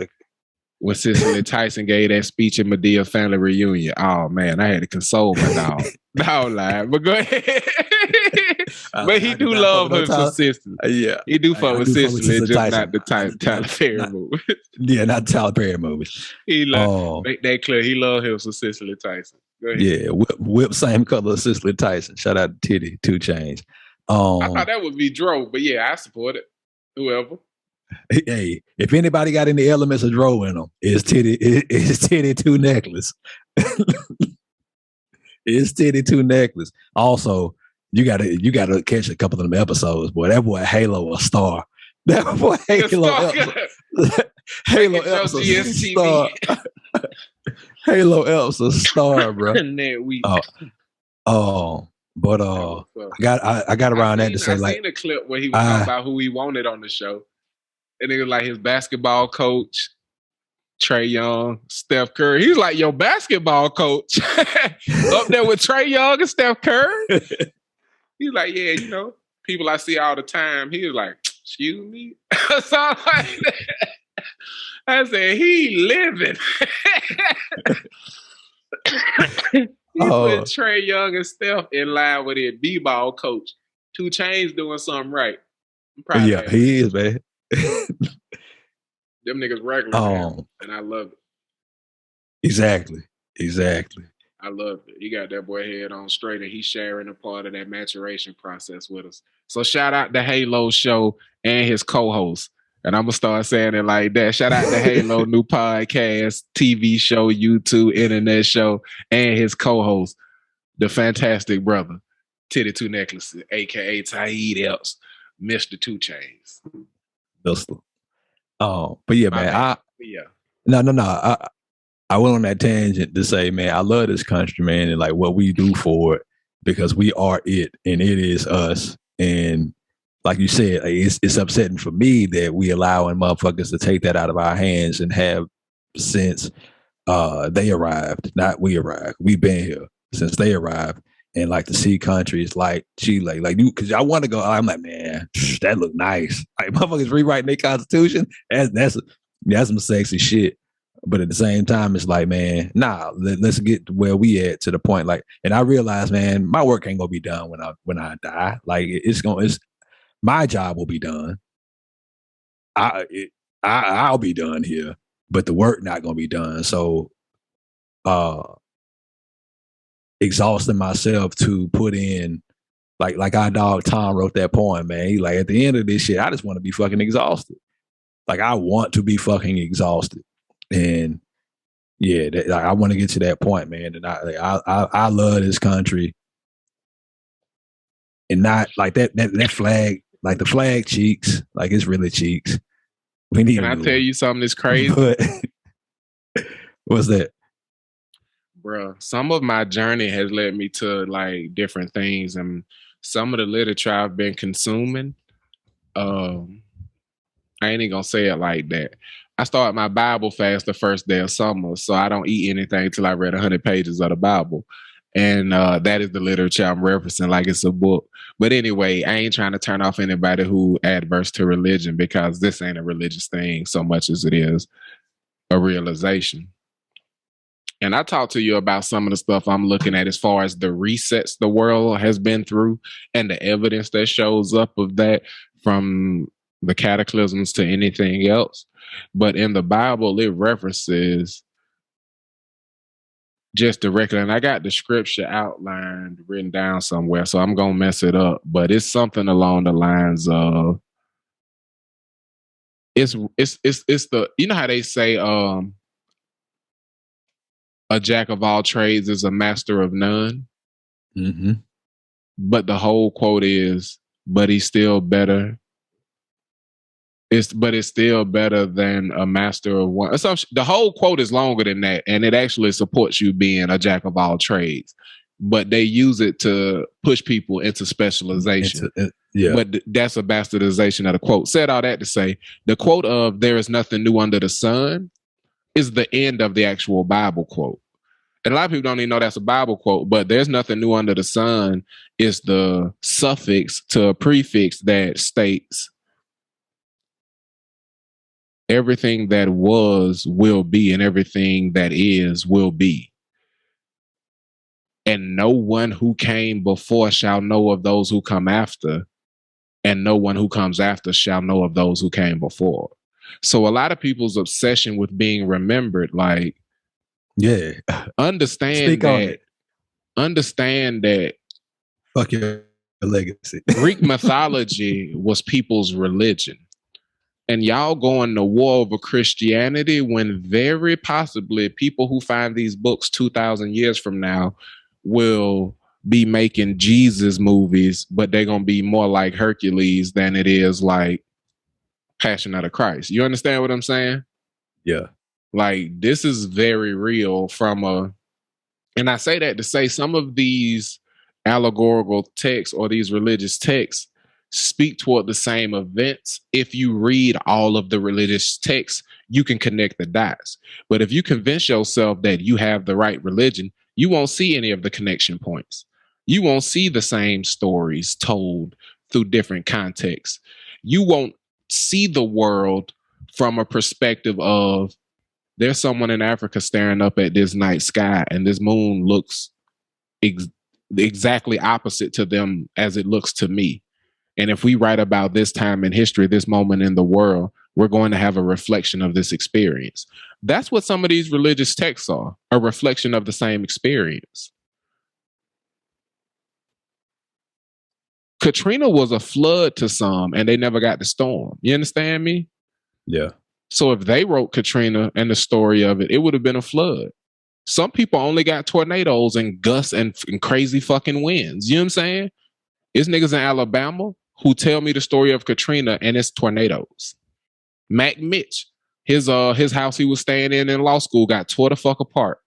when Cicely Tyson gave that speech at Medea family reunion. Oh man, I had to console my dog. No lie, but go ahead. But he do love her consistently. Yeah, he do fuck with Cicely, just not the Tyler Perry movie. Yeah, not the Tyler Perry movies. He make that clear. He love him for Cicely Tyson. Go ahead. Yeah, whip same color as Cicely Tyson. Shout out to Titty 2 Chainz. I thought that would be Dro, but yeah, I support it. Whoever. Hey, if anybody got any elements of Dro in them, it's Titty 2 Necklace. It's Titty 2 Necklace. Also, you gotta catch a couple of them episodes, boy. That boy Halo a star. That boy Halo Halo Epps a star. Halo Epps a star, bro. But I got around that to say like I seen a clip where he was talking about who he wanted on the show, and it was like his basketball coach, Trae Young, Steph Curry. He's like your basketball coach up there with Trae Young and Steph Curry. He's like, yeah, people I see all the time. He was like, excuse me. So I'm like, I said he living. He put Trae Young and Steph in line with it. B-ball coach. 2 Chainz doing something right. I'm proud of him. He is, man. Them niggas regular, and I love it. Exactly. I love it. He got that boy head on straight, and he's sharing a part of that maturation process with us. So shout out to Halo Show and his co-host. And I'm going to start saying it like that. Shout out to Halo, new podcast, TV show, YouTube, internet show, and his co-host, the fantastic brother, Titty 2 Necklace, a.k.a. Taid Epps, Mr. 2 Chainz. But yeah, man, I went on that tangent to say, man, I love this country, man, and like what we do for it, because we are it, and it is us. And like you said, it's upsetting for me that we allowing motherfuckers to take that out of our hands and have since they arrived, not we arrived. We've been here since they arrived, and like to see countries like Chile, like you, because I want to go. I'm like, man, that look nice. Like motherfuckers rewriting their constitution. That's some sexy shit. But at the same time, it's like, man, let's get to where we at, to the point. Like, and I realize, man, my work ain't gonna be done when I die. Like it's my job will be done. I'll be done here, but the work not gonna be done. So, exhausting myself to put in, like our dog Tom wrote that poem, man. He like, at the end of this shit, I just want to be fucking exhausted. Like I want to be fucking exhausted, and yeah, I want to get to that point, man. And I love this country, and not like that flag. Like the flag cheeks, like it's really cheeks. We need. Can I tell you something that's crazy? What's that? Bro, some of my journey has led me to like different things, and some of the literature I've been consuming, I ain't even gonna say it like that. I started my Bible fast the first day of summer, so I don't eat anything till I read 100 pages of the Bible. And that is the literature I'm referencing, like it's a book. But anyway, I ain't trying to turn off anybody who adverse to religion, because this ain't a religious thing so much as it is a realization. And I talked to you about some of the stuff I'm looking at as far as the resets the world has been through and the evidence that shows up of that, from the cataclysms to anything else. But in the Bible, it references just directly, and I got the scripture outlined, written down somewhere, so I'm gonna mess it up. But it's something along the lines of it's the, you know how they say a jack of all trades is a master of none. Mm-hmm. But the whole quote is, but he's still better. It's still better than a master of one. The whole quote is longer than that, and it actually supports you being a jack of all trades. But they use it to push people into specialization. Yeah. But that's a bastardization of the quote. Said all that to say, the quote of "there is nothing new under the sun" is the end of the actual Bible quote. And a lot of people don't even know that's a Bible quote, but "there's nothing new under the sun" is the suffix to a prefix that states everything that was will be, and everything that is will be. And no one who came before shall know of those who come after, and no one who comes after shall know of those who came before. So a lot of people's obsession with being remembered, like, yeah, understand that fuck your legacy. Greek mythology was people's religion. And y'all going to war over Christianity when very possibly people who find these books 2,000 years from now will be making Jesus movies, but they're going to be more like Hercules than it is like Passion of the Christ. You understand what I'm saying? Yeah. Like, this is very real and I say that to say some of these allegorical texts or these religious texts speak toward the same events. If you read all of the religious texts, you can connect the dots. But if you convince yourself that you have the right religion, you won't see any of the connection points. You won't see the same stories told through different contexts. You won't see the world from a perspective of, there's someone in Africa staring up at this night sky and this moon looks exactly opposite to them as it looks to me. And if we write about this time in history, this moment in the world, we're going to have a reflection of this experience. That's what some of these religious texts are, a reflection of the same experience. Katrina was a flood to some, and they never got the storm. You understand me? Yeah. So if they wrote Katrina and the story of it, it would have been a flood. Some people only got tornadoes and gusts and crazy fucking winds. You know what I'm saying? It's niggas in Alabama who tell me the story of Katrina and it's tornadoes. Mac Mitch, his house he was staying in law school got tore the fuck apart.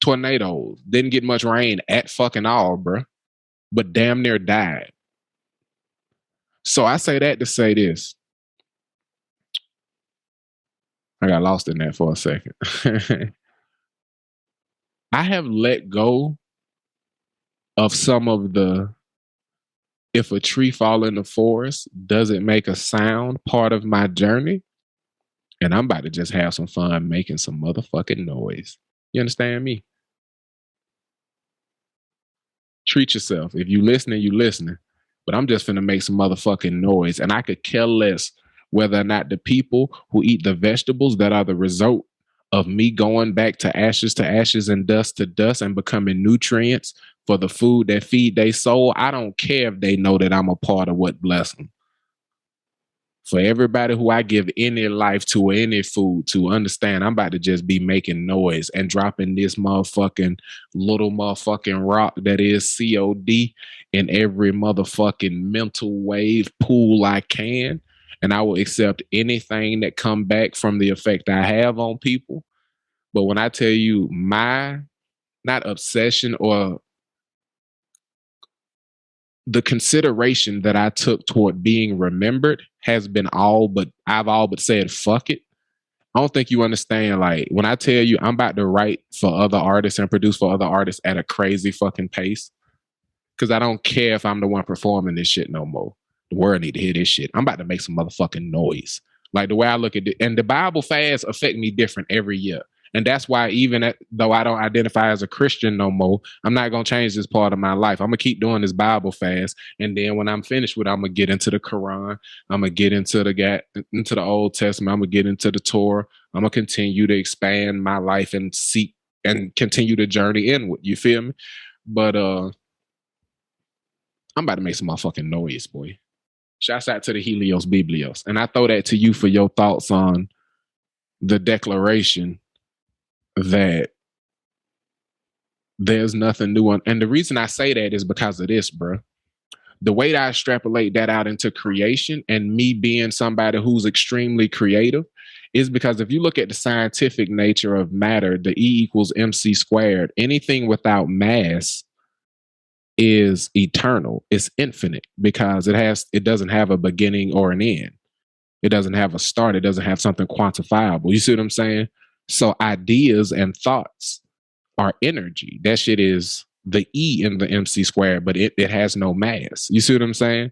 Tornadoes. Didn't get much rain at fucking all, bruh. But damn near died. So I say that to say this. I got lost in that for a second. I have let go of some of the, if a tree fall in the forest, does it make a sound part of my journey? And I'm about to just have some fun making some motherfucking noise. You understand me? Treat yourself. If you listening, you listening. But I'm just finna make some motherfucking noise. And I could care less whether or not the people who eat the vegetables that are the result of me going back to ashes and dust to dust and becoming nutrients for the food that feed their soul. I don't care if they know that I'm a part of what bless them. For everybody who I give any life to or any food to, understand I'm about to just be making noise and dropping this motherfucking little motherfucking rock that is COD in every motherfucking mental wave pool I can. And I will accept anything that come back from the effect I have on people. But when I tell you my, not obsession or the consideration that I took toward being remembered has been I've all but said, fuck it. I don't think you understand. Like, when I tell you I'm about to write for other artists and produce for other artists at a crazy fucking pace, because I don't care if I'm the one performing this shit no more. The world need to hear this shit. I'm about to make some motherfucking noise. Like, the way I look at it, and the Bible fasts affect me different every year. And that's why though I don't identify as a Christian no more, I'm not going to change this part of my life. I'm going to keep doing this Bible fast. And then when I'm finished with it, I'm going to get into the Quran. I'm going to get into the Old Testament. I'm going to get into the Torah. I'm going to continue to expand my life and seek and continue the journey inward. You feel me? But I'm about to make some motherfucking noise, boy. Shouts out to the Helios Biblios. And I throw that to you for your thoughts on the declaration that there's nothing new. And the reason I say that is because of this, bro. The way that I extrapolate that out into creation and me being somebody who's extremely creative is because if you look at the scientific nature of matter, the E equals MC squared, anything without mass is eternal. It's infinite because it doesn't have a beginning or an end. It doesn't have a start. It doesn't have something quantifiable. You see what I'm saying? So ideas and thoughts are energy. That shit is the E in the MC squared, but it has no mass. You see what I'm saying?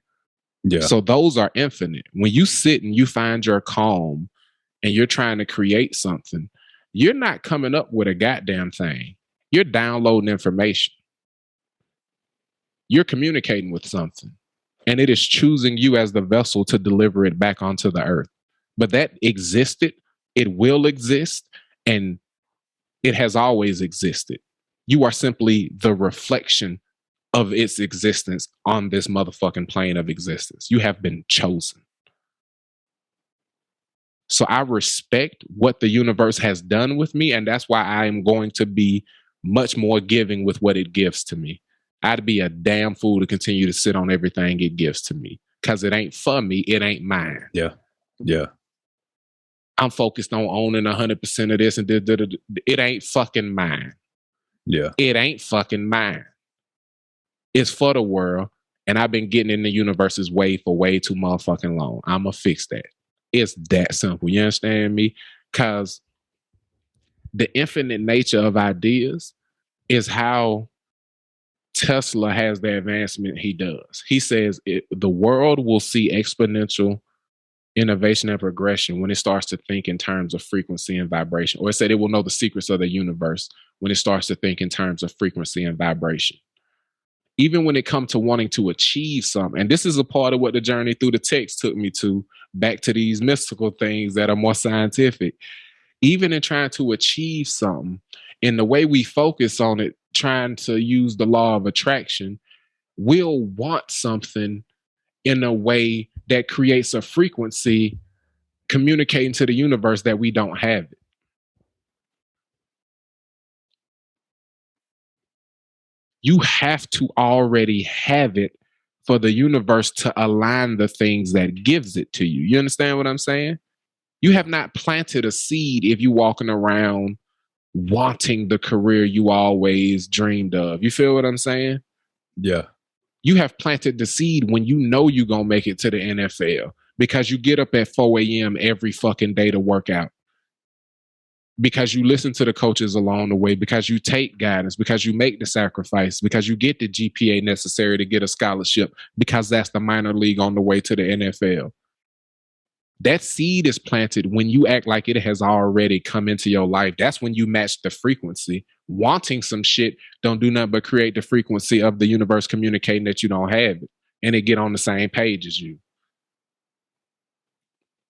Yeah. So those are infinite. When you sit and you find your calm and you're trying to create something, you're not coming up with a goddamn thing. You're downloading information. You're communicating with something. And it is choosing you as the vessel to deliver it back onto the earth. But that existed, it will exist, and it has always existed. You are simply the reflection of its existence on this motherfucking plane of existence. You have been chosen. So I respect what the universe has done with me, and that's why I am going to be much more giving with what it gives to me. I'd be a damn fool to continue to sit on everything it gives to me because it ain't for me. It ain't mine. Yeah. Yeah. I'm focused on owning 100% of this and it ain't fucking mine. Yeah. It ain't fucking mine. It's for the world. And I've been getting in the universe's way for way too motherfucking long. I'm going to fix that. It's that simple. You understand me? Because the infinite nature of ideas is how Tesla has the advancement he does. He says the world will see exponential innovation and progression when it starts to think in terms of frequency and vibration. Or it said it will know the secrets of the universe when it starts to think in terms of frequency and vibration. Even when it comes to wanting to achieve something, and this is a part of what the journey through the text took me to, back to these mystical things that are more scientific. Even in trying to achieve something, in the way we focus on it, trying to use the law of attraction, we'll want something in a way that creates a frequency communicating to the universe that we don't have it. You have to already have it for the universe to align the things that gives it to you. You understand what I'm saying? You have not planted a seed if you're walking around wanting the career you always dreamed of. You feel what I'm saying? Yeah. You have planted the seed when you know you're going to make it to the NFL because you get up at 4 a.m. every fucking day to work out. Because you listen to the coaches along the way, because you take guidance, because you make the sacrifice, because you get the GPA necessary to get a scholarship, because that's the minor league on the way to the NFL. That seed is planted when you act like it has already come into your life. That's when you match the frequency. Wanting some shit don't do nothing but create the frequency of the universe communicating that you don't have it, and it get on the same page as you.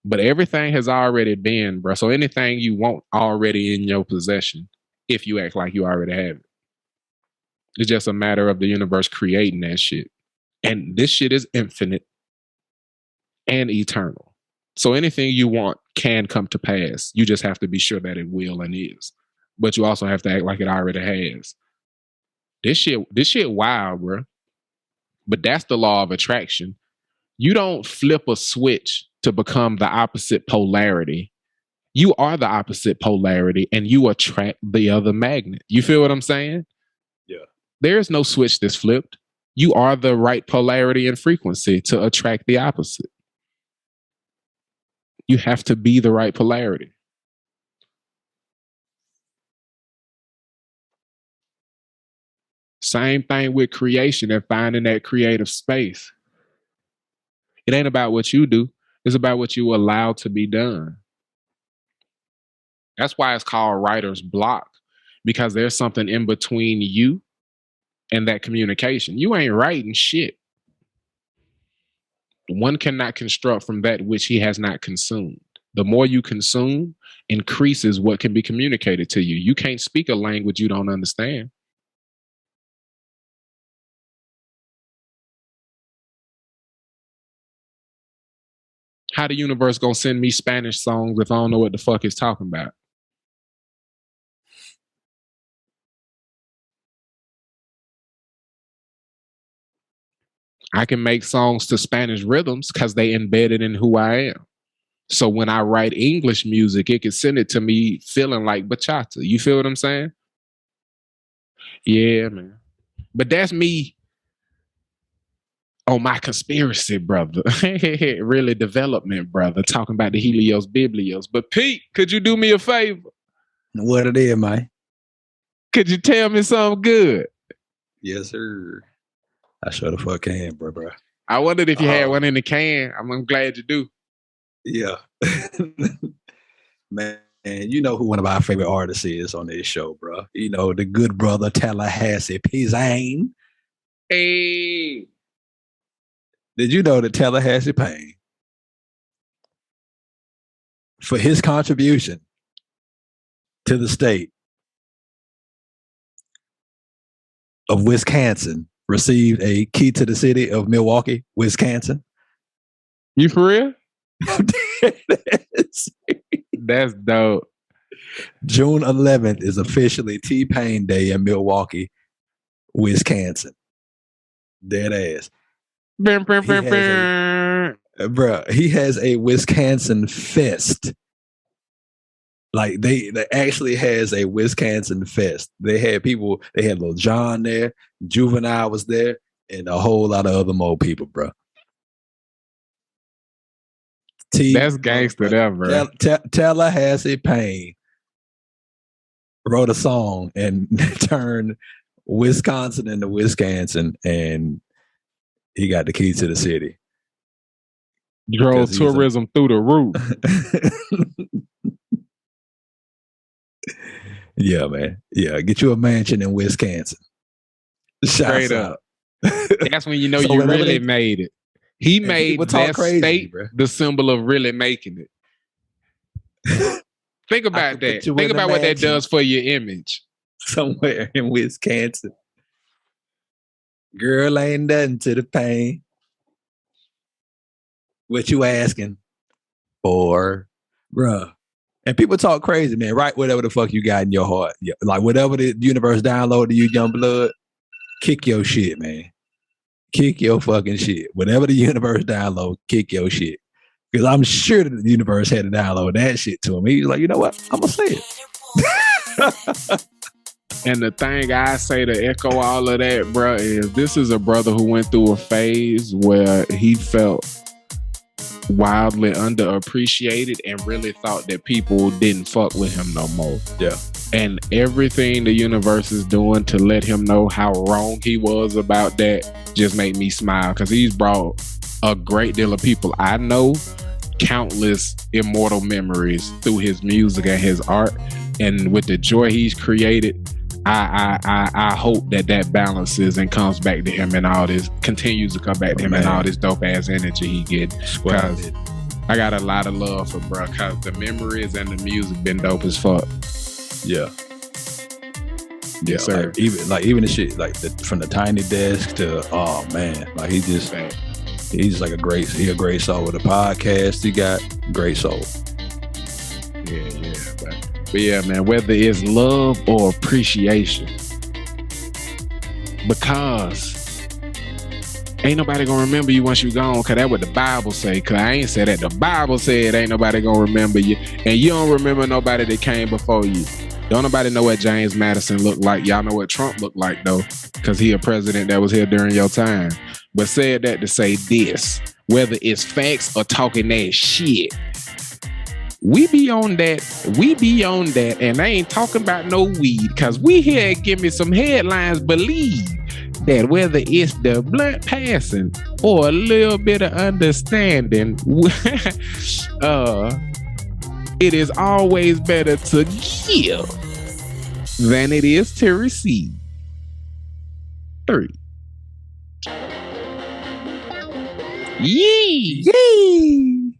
But everything has already been, bro. So anything you want already in your possession, if you act like you already have it. It's just a matter of the universe creating that shit. And this shit is infinite and eternal. So anything you want can come to pass. You just have to be sure that it will and is. But you also have to act like it already has. This shit wild, bro. But that's the law of attraction. You don't flip a switch to become the opposite polarity. You are the opposite polarity and you attract the other magnet. You feel what I'm saying? Yeah. There's no switch that's flipped. You are the right polarity and frequency to attract the opposite. You have to be the right polarity. Same thing with creation and finding that creative space. It ain't about what you do. It's about what you allow to be done. That's why it's called writer's block, because there's something in between you and that communication. You ain't writing shit. One cannot construct from that which he has not consumed. The more you consume increases what can be communicated to you. You can't speak a language you don't understand. How the universe gonna send me Spanish songs if I don't know what the fuck it's talking about? I can make songs to Spanish rhythms because they embedded in who I am. So when I write English music, it can send it to me feeling like bachata. You feel what I'm saying? Yeah, man. But that's me on my conspiracy, brother. Really development, brother. Talking about the Helios Biblios. But Pete, could you do me a favor? What it is, man? Could you tell me something good? Yes, sir. I sure the fuck can, bro. I wondered if you had one in the can. I'm glad you do. Yeah. Man, you know who one of our favorite artists is on this show, bro. You know, the good brother Tallahassee P. Zane. Hey. Did you know that Tallahassee Payne, for his contribution to the state of Wisconsin, received a key to the city of Milwaukee, Wisconsin? You for real? That's dope. June 11th is officially T-Pain Day in Milwaukee, Wisconsin. Dead ass. He has a Wisconsin Fest. Like they actually has a Wisconsin Fest. They had people, they had Lil Jon there, Juvenile was there, and a whole lot of other more people, bro. That's gangster there, bro. Tallahassee Payne wrote a song and turned Wisconsin into Wisconsin, and he got the key to the city. Drove tourism through the roof. Yeah, man. Yeah, get you a mansion in Wisconsin. Straight up. That's when you know you really made it. He made that state the symbol of really making it. Think about that. Think about what that does for your image. Somewhere in Wisconsin. Girl ain't nothing to the pain. What you asking for, bruh? And people talk crazy, man. Write whatever the fuck you got in your heart. Yeah, like whatever the universe downloaded to you, young blood, kick your shit, man. Kick your fucking shit. Whatever the universe download, kick your shit. Because I'm sure that the universe had to download that shit to him. He was like, you know what? I'm going to say it. And the thing I say to echo all of that, bro, is this is a brother who went through a phase where he felt wildly underappreciated and really thought that people didn't fuck with him no more. Yeah. And everything the universe is doing to let him know how wrong he was about that just made me smile, because he's brought a great deal of people I know countless immortal memories through his music and his art. And with the joy he's created, I hope that balances and comes back to him, and all this continues to come back to him, and all this dope ass energy he gets. Because I got a lot of love for bro, because the memories and the music been dope as fuck. Yeah. Yes, sir. Even the shit from the Tiny Desk to he's just like a great soul with a podcast. He got great soul. Yeah. But yeah, man, whether it's love or appreciation, because ain't nobody gonna remember you once you gone, because that's what the Bible say. Because I ain't said that. The Bible said ain't nobody gonna remember you, and you don't remember nobody that came before you. Don't nobody know what James Madison looked like. Y'all know what Trump looked like, though, because he a president that was here during your time. But said that to say this, whether it's facts or talking that shit, we be on that, and I ain't talking about no weed, because we here at Gimme Some Headlines believe that whether it's the blunt passing or a little bit of understanding, It is always better to give than it is to receive. 3. Yee! Yay!